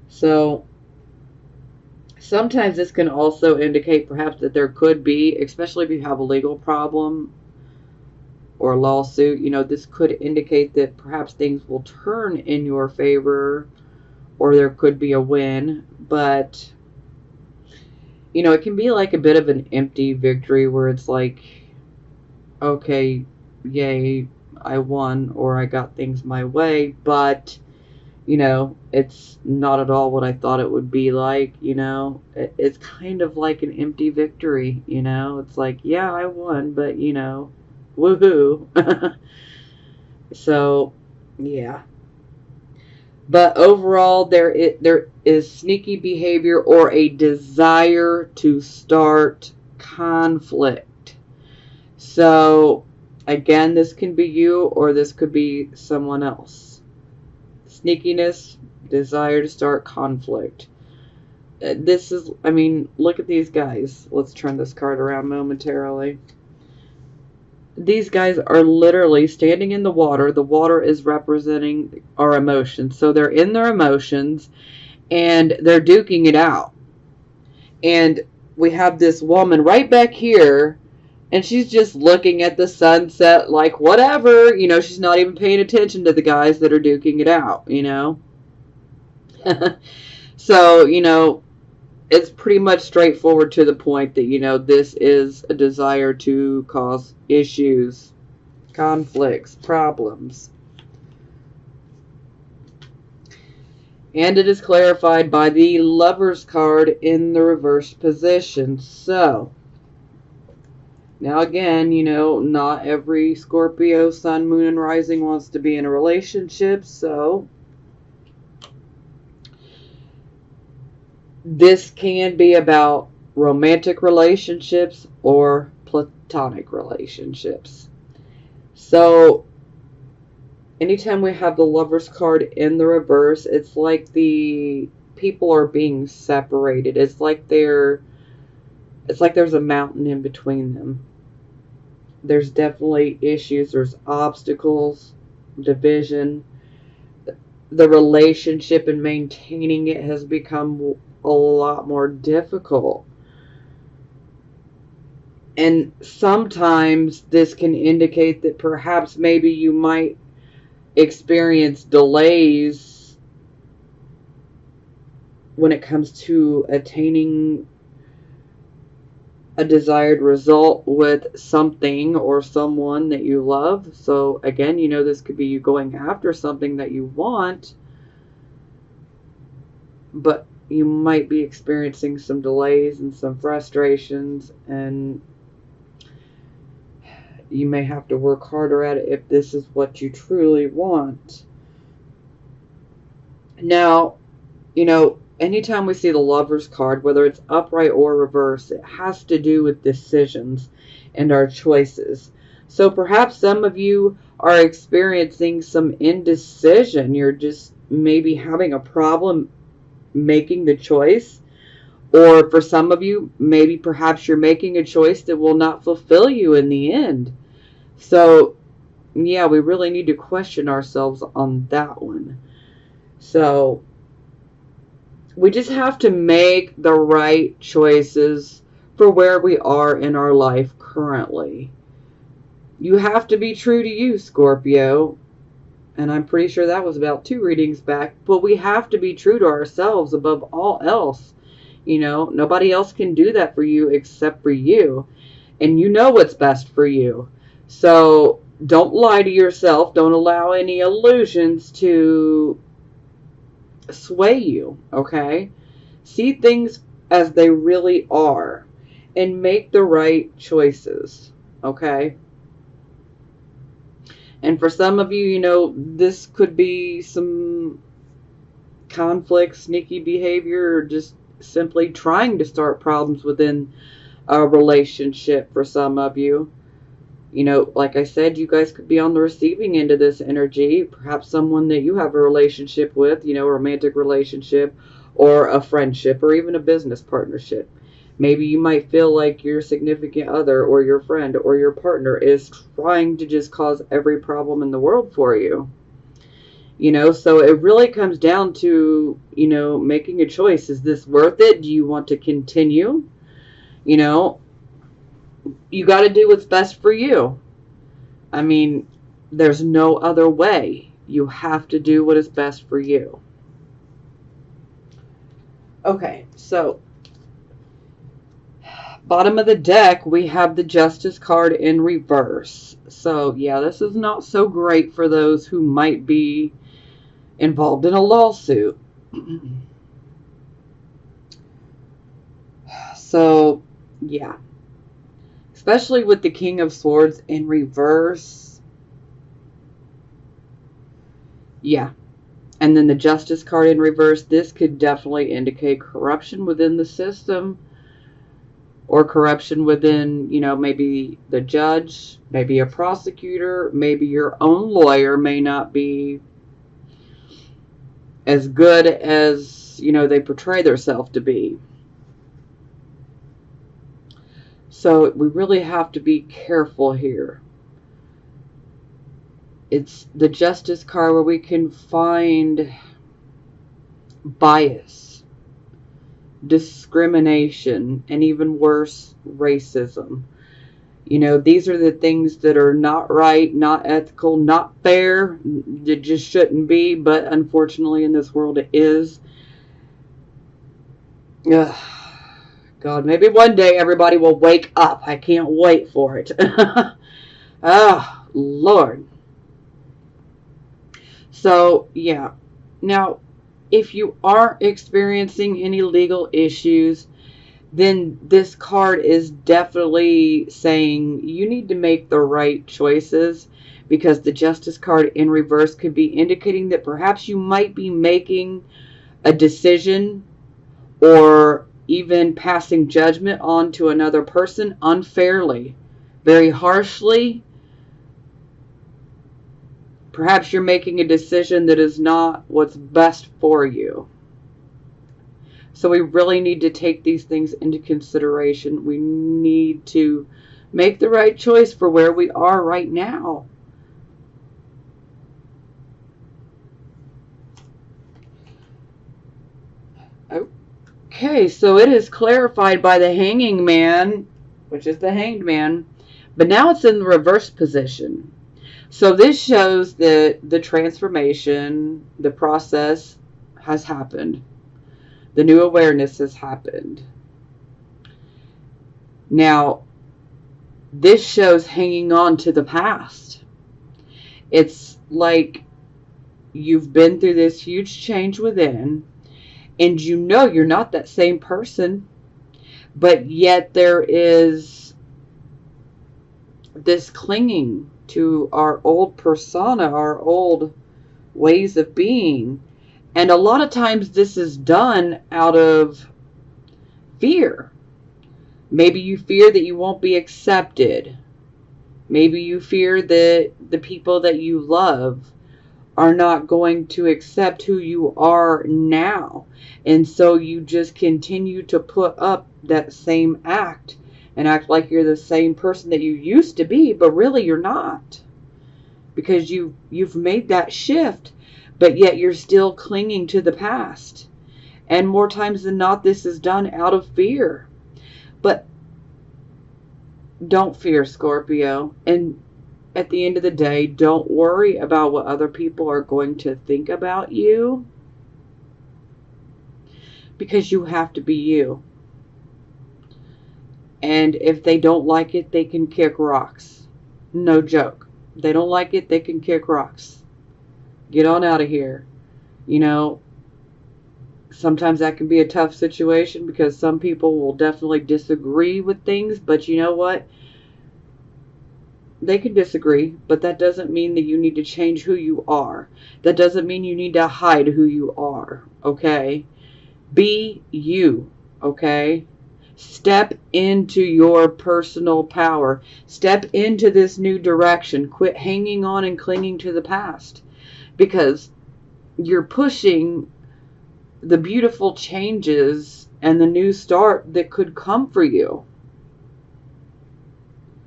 So sometimes this can also indicate perhaps that there could be, especially if you have a legal problem or a lawsuit, you know, this could indicate that perhaps things will turn in your favor or there could be a win. But, you know, it can be like a bit of an empty victory where it's like, okay, yay, I won or I got things my way, but, you know, it's not at all what I thought it would be like, you know. It's kind of like an empty victory, you know. It's like, yeah, I won, but, you know, woohoo. So, yeah. But overall, there is sneaky behavior or a desire to start conflict. So, again, this can be you or this could be someone else. Sneakiness, desire to start conflict. This is, I mean, look at these guys. Let's turn this card around momentarily. These guys are literally standing in the water. The water is representing our emotions. So they're in their emotions and they're duking it out. And we have this woman right back here, and she's just looking at the sunset like whatever. She's not even paying attention to the guys that are duking it out, So, it's pretty much straightforward to the point that, this is a desire to cause issues, conflicts, problems. And it is clarified by the Lover's card in the reverse position. So, now again, not every Scorpio, Sun, Moon, and Rising wants to be in a relationship. So, this can be about romantic relationships or platonic relationships. So, anytime we have the Lover's card in the reverse, it's like the people are being separated. It's like there's a mountain in between them. There's definitely issues. There's obstacles, division. The relationship and maintaining it has become a lot more difficult. And sometimes this can indicate that perhaps maybe you might experience delays when it comes to attaining a desired result with something or someone that you love. So again, this could be you going after something that you want, but you might be experiencing some delays and some frustrations, and you may have to work harder at it if this is what you truly want. Now, anytime we see the Lover's card, whether it's upright or reverse, it has to do with decisions and our choices. So perhaps some of you are experiencing some indecision. You're just maybe having a problem making the choice. Or for some of you, maybe perhaps you're making a choice that will not fulfill you in the end. So, yeah, we really need to question ourselves on that one. So, we just have to make the right choices for where we are in our life currently. You have to be true to you, Scorpio. And I'm pretty sure that was about 2 readings back. But we have to be true to ourselves above all else. Nobody else can do that for you except for you. And you know what's best for you. So don't lie to yourself. Don't allow any illusions to sway you, okay? See things as they really are and make the right choices, okay? And for some of you, this could be some conflict, sneaky behavior, or just simply trying to start problems within a relationship for some of you. Like I said, you guys could be on the receiving end of this energy. Perhaps someone that you have a relationship with, a romantic relationship or a friendship or even a business partnership. Maybe you might feel like your significant other or your friend or your partner is trying to just cause every problem in the world for you. So it really comes down to, making a choice. Is this worth it? Do you want to continue? You got to do what's best for you. I mean, there's no other way. You have to do what is best for you. Okay, so bottom of the deck, we have the Justice card in reverse. So, yeah, this is not so great for those who might be involved in a lawsuit. So, yeah. Especially with the King of Swords in reverse. Yeah. And then the Justice card in reverse. This could definitely indicate corruption within the system. Or corruption within, maybe the judge, maybe a prosecutor, maybe your own lawyer may not be as good as as, you know, they portray themselves to be. So we really have to be careful here. It's the Justice card where we can find bias, discrimination, and even worse, racism. You know, these are the things that are not right, not ethical, not fair. It just shouldn't be, but unfortunately in this world it is. Ugh. God, maybe one day everybody will wake up. I can't wait for it. Oh, Lord. So, yeah. Now, if you aren't experiencing any legal issues, then this card is definitely saying you need to make the right choices, because the Justice card in reverse could be indicating that perhaps you might be making a decision or even passing judgment on to another person unfairly, very harshly. Perhaps you're making a decision that is not what's best for you. So we really need to take these things into consideration. We need to make the right choice for where we are right now. Okay, so it is clarified by the Hanging Man, which is the Hanged Man, but now it's in the reverse position. So this shows that the transformation, the process has happened. The new awareness has happened. Now, this shows hanging on to the past. It's like you've been through this huge change within, and you know you're not that same person, but yet there is this clinging to our old persona, our old ways of being. And a lot of times this is done out of fear. Maybe you fear that you won't be accepted. Maybe you fear that the people that you love are not going to accept who you are now. And so you just continue to put up that same act and act like you're the same person that you used to be, but really you're not. Because you've made that shift, but yet you're still clinging to the past. And more times than not, this is done out of fear. But don't fear, Scorpio. And at the end of the day, don't worry about what other people are going to think about you, because you have to be you. And if they don't like it, they can kick rocks. No joke. They don't like it, they can kick rocks. Get on out of here. You know, sometimes that can be a tough situation because some people will definitely disagree with things, but you know what? They can disagree, but that doesn't mean that you need to change who you are. That doesn't mean you need to hide who you are, okay? Be you, okay? Step into your personal power. Step into this new direction. Quit hanging on and clinging to the past, because you're pushing the beautiful changes and the new start that could come for you.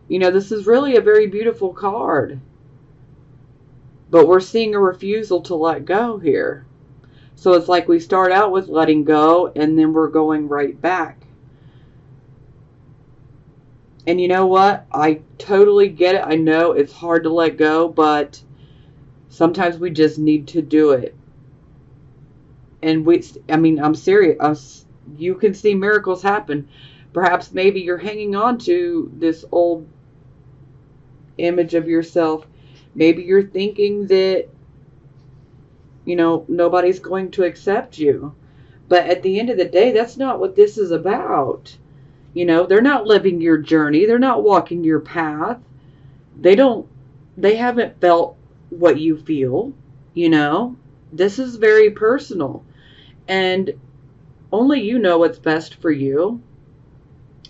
You know, this is really a very beautiful card, but we're seeing a refusal to let go here. So it's like we start out with letting go and then we're going right back. And you know what? I totally get it. I know it's hard to let go, but sometimes we just need to do it. And I'm serious. You can see miracles happen. Perhaps maybe you're hanging on to this old image of yourself. Maybe you're thinking that, you know, nobody's going to accept you. But at the end of the day, that's not what this is about. You know, they're not living your journey. They're not walking your path. They haven't felt what you feel, you know. This is very personal. And only you know what's best for you.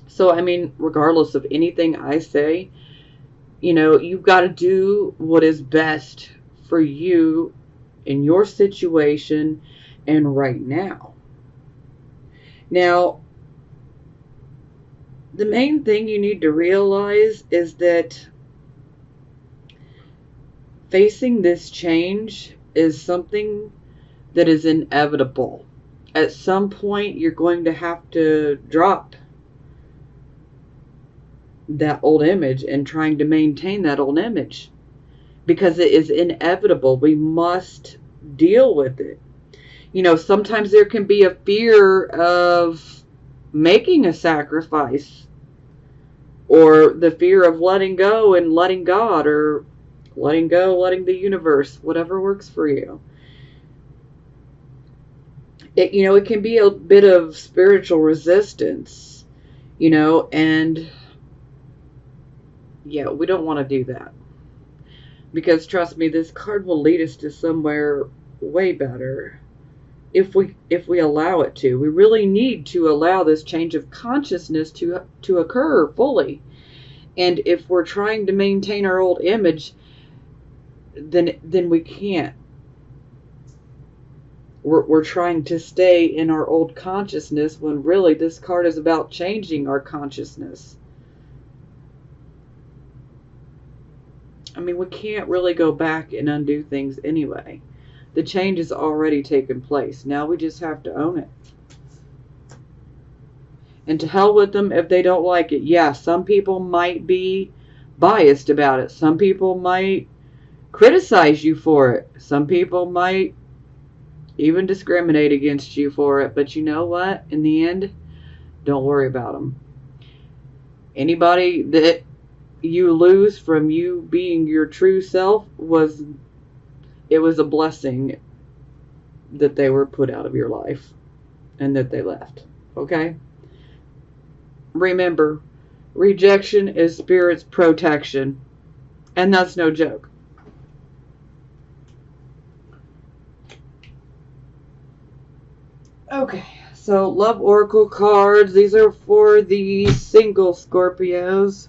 So, I mean, regardless of anything I say, you know, you've got to do what is best for you in your situation and right now. Now, the main thing you need to realize is that facing this change is something that is inevitable. At some point, you're going to have to drop that old image and trying to maintain that old image because it is inevitable. We must deal with it. Sometimes there can be a fear of making a sacrifice, or the fear of letting go and letting God, or letting go, letting the universe, whatever works for you. It can be a bit of spiritual resistance, and yeah, we don't want to do that. Because trust me, this card will lead us to somewhere way better if we allow it to. We really need to allow this change of consciousness to occur fully. And if we're trying to maintain our old image, then we can't. We're trying to stay in our old consciousness when really this card is about changing our consciousness. I mean, we can't really go back and undo things anyway. The change has already taken place. Now we just have to own it. And to hell with them if they don't like it. Yeah, some people might be biased about it. Some people might criticize you for it. Some people might even discriminate against you for it. But you know what? In the end, don't worry about them. Anybody that you lose from you being your true self was a blessing that they were put out of your life and that they left. Okay? Remember, rejection is spirit's protection. And that's no joke. Okay, so love oracle cards. These are for the single Scorpios.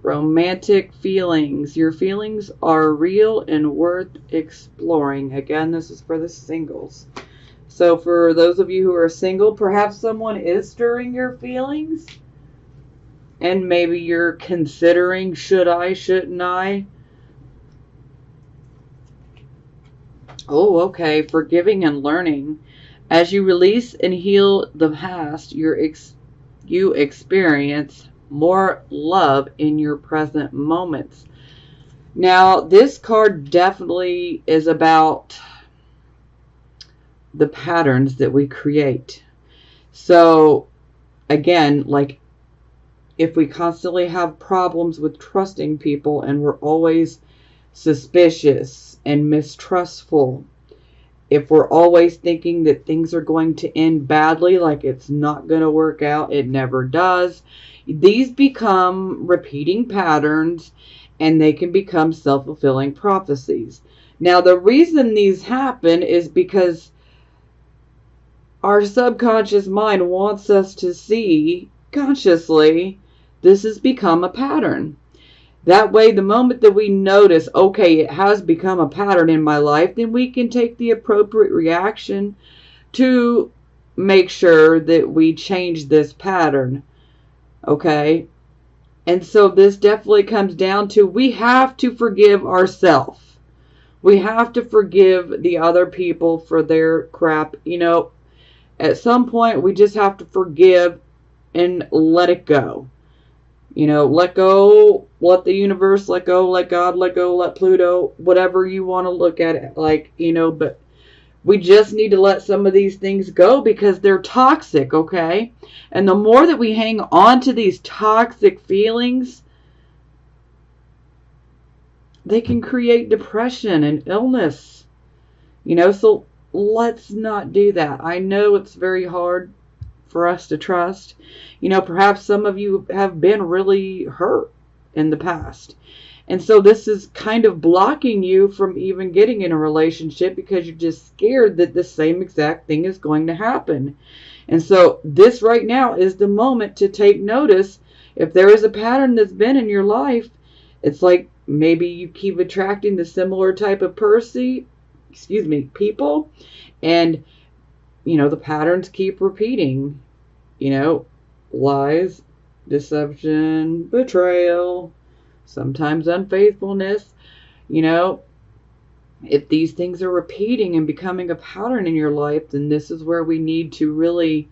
Romantic feelings. Your feelings are real and worth exploring. Again, this is for the singles. So for those of you who are single, perhaps someone is stirring your feelings. And maybe you're considering, should I, shouldn't I? Oh, okay. Forgiving and learning. As you release and heal the past, you experience more love in your present moments. Now, this card definitely is about the patterns that we create. So, again, like if we constantly have problems with trusting people and we're always suspicious and mistrustful, if we're always thinking that things are going to end badly, like it's not going to work out, it never does, these become repeating patterns and they can become self-fulfilling prophecies. Now, the reason these happen is because our subconscious mind wants us to see consciously this has become a pattern. That way, the moment that we notice, okay, it has become a pattern in my life, then we can take the appropriate reaction to make sure that we change this pattern. Okay? And so this definitely comes down to we have to forgive ourselves. We have to forgive the other people for their crap. At some point, we just have to forgive and let it go. Let go, let the universe, let go, let God, let go, let Pluto, whatever you want to look at it like, but we just need to let some of these things go because they're toxic, okay? And the more that we hang on to these toxic feelings, they can create depression and illness, so let's not do that. I know it's very hard for us to trust. Perhaps some of you have been really hurt in the past. And so this is kind of blocking you from even getting in a relationship because you're just scared that the same exact thing is going to happen. And so this right now is the moment to take notice. If there is a pattern that's been in your life, it's like maybe you keep attracting the similar type of people, and the patterns keep repeating. Lies, deception, betrayal, sometimes unfaithfulness. You know, if these things are repeating and becoming a pattern in your life, then this is where we need to really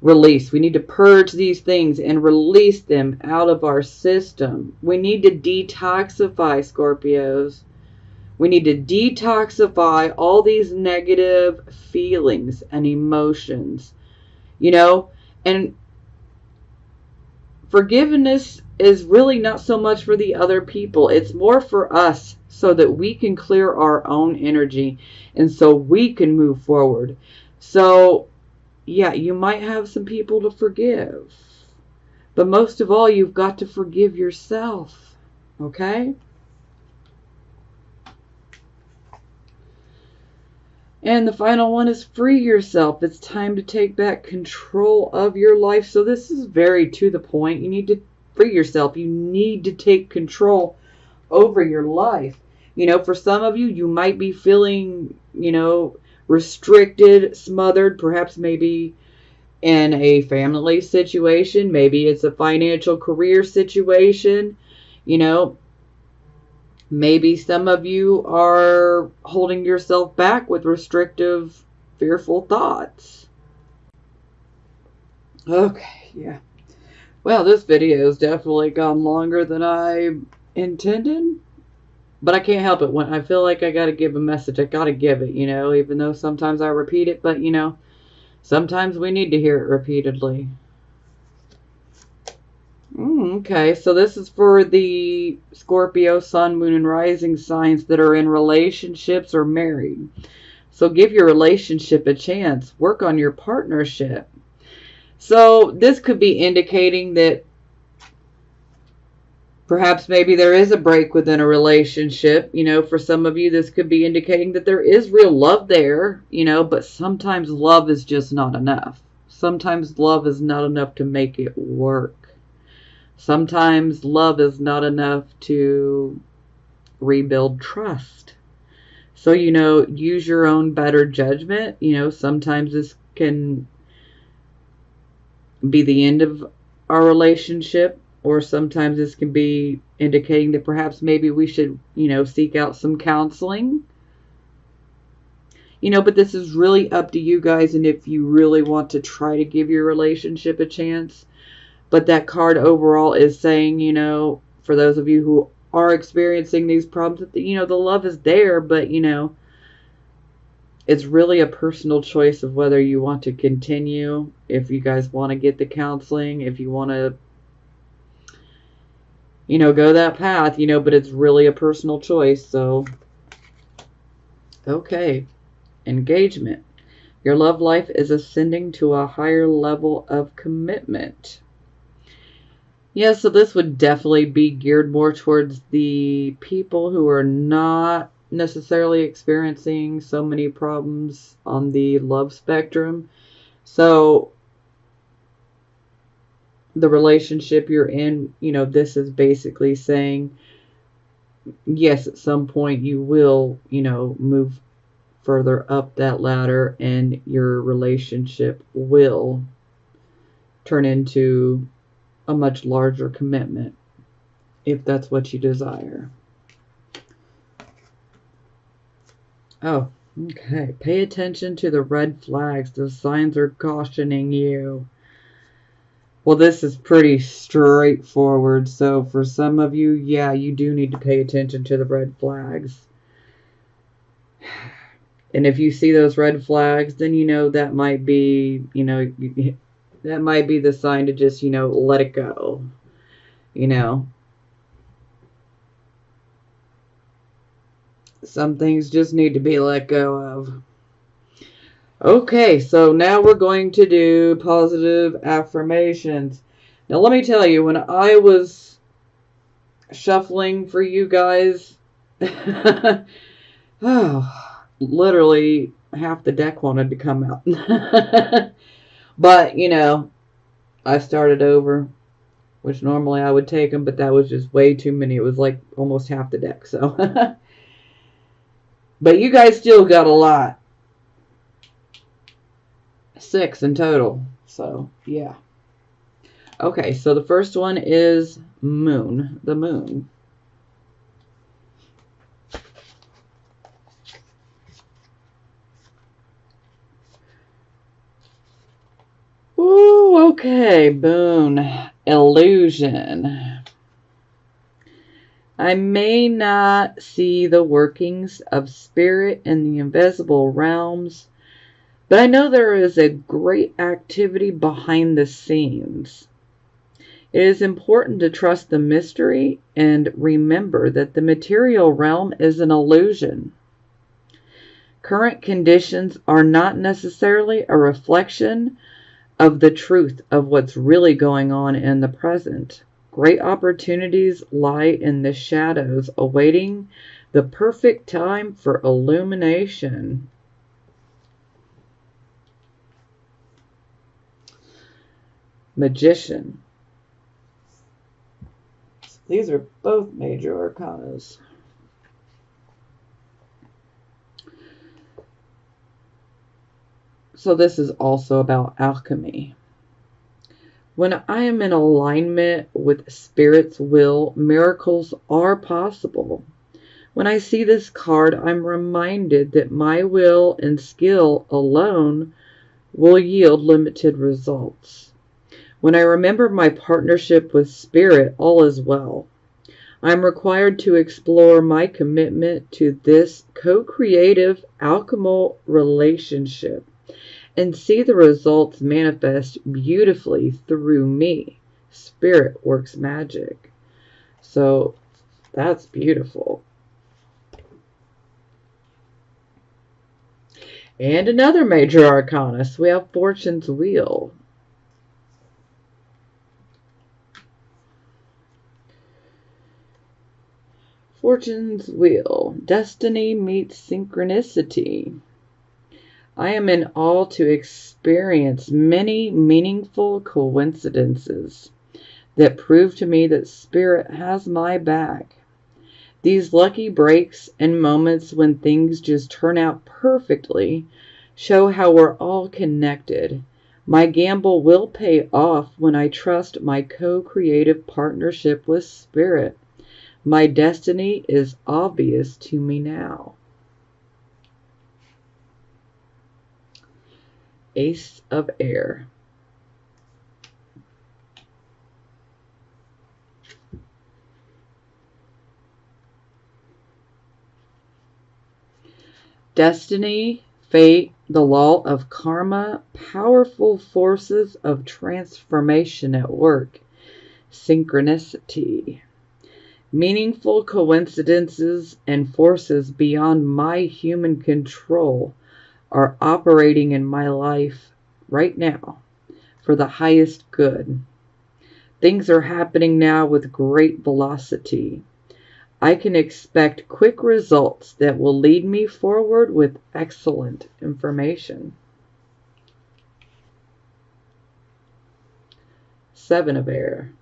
release. We need to purge these things and release them out of our system. We need to detoxify, Scorpios. We need to detoxify all these negative feelings and emotions, and forgiveness is really not so much for the other people. It's more for us so that we can clear our own energy and so we can move forward. So, yeah, you might have some people to forgive. But most of all, you've got to forgive yourself. Okay? And the final one is free yourself. It's time to take back control of your life. So this is very to the point. You need to free yourself. You need to take control over your life. For some of you, you might be feeling, restricted, smothered, perhaps maybe in a family situation. Maybe it's a financial career situation. Maybe some of you are holding yourself back with restrictive, fearful thoughts. Okay, yeah. Well, this video has definitely gone longer than I intended. But I can't help it. When I feel like I got to give a message, I got to give it, even though sometimes I repeat it. But, sometimes we need to hear it repeatedly. Okay, so this is for the Scorpio, Sun, Moon, and Rising signs that are in relationships or married. So give your relationship a chance. Work on your partnership. So this could be indicating that perhaps maybe there is a break within a relationship. For some of you, this could be indicating that there is real love there, but sometimes love is just not enough. Sometimes love is not enough to make it work. Sometimes love is not enough to rebuild trust. So, use your own better judgment. Sometimes this can be the end of our relationship, or sometimes this can be indicating that perhaps maybe we should, seek out some counseling. But this is really up to you guys, and if you really want to try to give your relationship a chance. But that card overall is saying, for those of you who are experiencing these problems, that the love is there, but, it's really a personal choice of whether you want to continue, if you guys want to get the counseling, if you want to, go that path, but it's really a personal choice. So, okay, engagement. Your love life is ascending to a higher level of commitment. Yeah, so this would definitely be geared more towards the people who are not necessarily experiencing so many problems on the love spectrum. So the relationship you're in, this is basically saying, yes, at some point you will, move further up that ladder and your relationship will turn into a much larger commitment, if that's what you desire. Oh, okay. Pay attention to the red flags. The signs are cautioning you. Well, this is pretty straightforward. So for some of you, yeah, you do need to pay attention to the red flags. And if you see those red flags, then that might be, that might be the sign to just, let it go. Some things just need to be let go of. Okay, so now we're going to do positive affirmations. Now, let me tell you, when I was shuffling for you guys, literally half the deck wanted to come out. But, I started over, which normally I would take them, but that was just way too many. It was like almost half the deck, so. But you guys still got a lot. 6 in total. So, yeah. Okay, so the first one is moon. The moon. Ooh, okay, moon. Illusion. I may not see the workings of spirit in the invisible realms, but I know there is a great activity behind the scenes. It is important to trust the mystery and remember that the material realm is an illusion. Current conditions are not necessarily a reflection of the truth of what's really going on in the present. Great opportunities lie in the shadows, awaiting the perfect time for illumination. Magician. These are both major arcanas. So this is also about alchemy. When I am in alignment with Spirit's will, miracles are possible. When I see this card, I'm reminded that my will and skill alone will yield limited results. When I remember my partnership with Spirit, all is well. I'm required to explore my commitment to this co-creative alchemical relationship and see the results manifest beautifully through me. Spirit works magic. So that's beautiful. And another major arcana. So we have Fortune's Wheel. Fortune's Wheel. Destiny meets synchronicity. I am in awe to experience many meaningful coincidences that prove to me that Spirit has my back. These lucky breaks and moments when things just turn out perfectly show how we're all connected. My gamble will pay off when I trust my co-creative partnership with Spirit. My destiny is obvious to me now. Ace of Air. Destiny, fate, the law of karma, powerful forces of transformation at work, synchronicity. Meaningful coincidences and forces beyond my human control are operating in my life right now for the highest good. Things are happening now with great velocity. I can expect quick results that will lead me forward with excellent information. Seven of Air.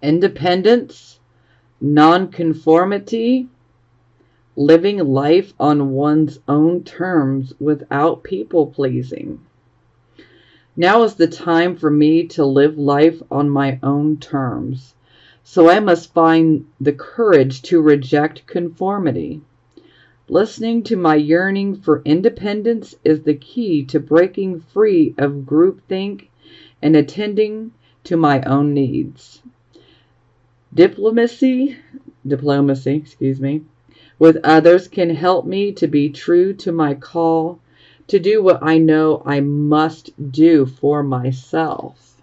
Independence, nonconformity, living life on one's own terms without people pleasing. Now is the time for me to live life on my own terms, so I must find the courage to reject conformity. Listening to my yearning for independence is the key to breaking free of groupthink and attending to my own needs. Diplomacy, with others can help me to be true to my call, to do what I know I must do for myself.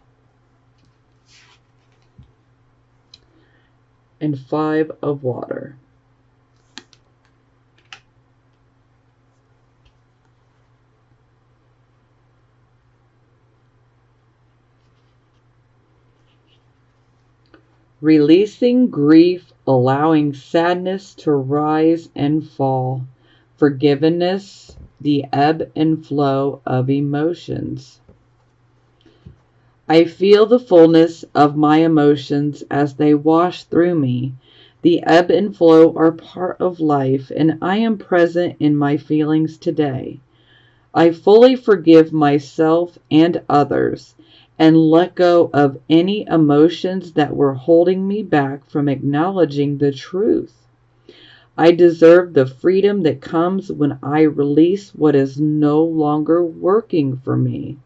And Five of Water. Releasing grief, allowing sadness to rise and fall. Forgiveness, the ebb and flow of emotions. I feel the fullness of my emotions as they wash through me, The ebb and flow are part of life, and I am present in my feelings today. I fully forgive myself and others and let go of any emotions that were holding me back from acknowledging the truth. I deserve the freedom that comes when I release what is no longer working for me.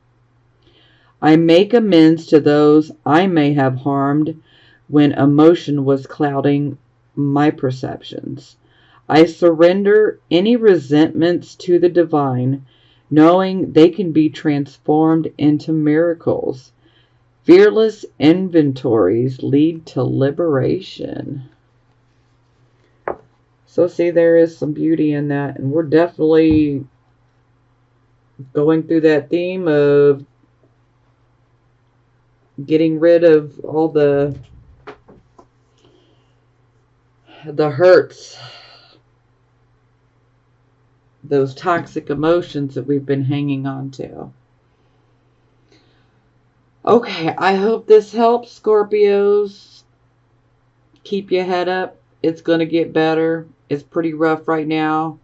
I make amends to those I may have harmed when emotion was clouding my perceptions. I surrender any resentments to the divine, knowing they can be transformed into miracles. Fearless inventories lead to liberation. So see, there is some beauty in that, and we're definitely going through that theme of getting rid of all the hurts, those toxic emotions that we've been hanging on to. Okay, I hope this helps, Scorpios. Keep your head up. It's going to get better. It's pretty rough right now.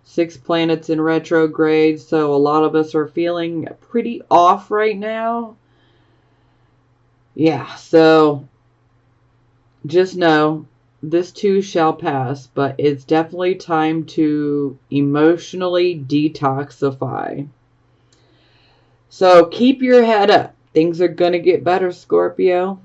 6 planets in retrograde, so a lot of us are feeling pretty off right now. Yeah, so just know this too shall pass, but it's definitely time to emotionally detoxify. So keep your head up. Things are going to get better, Scorpio.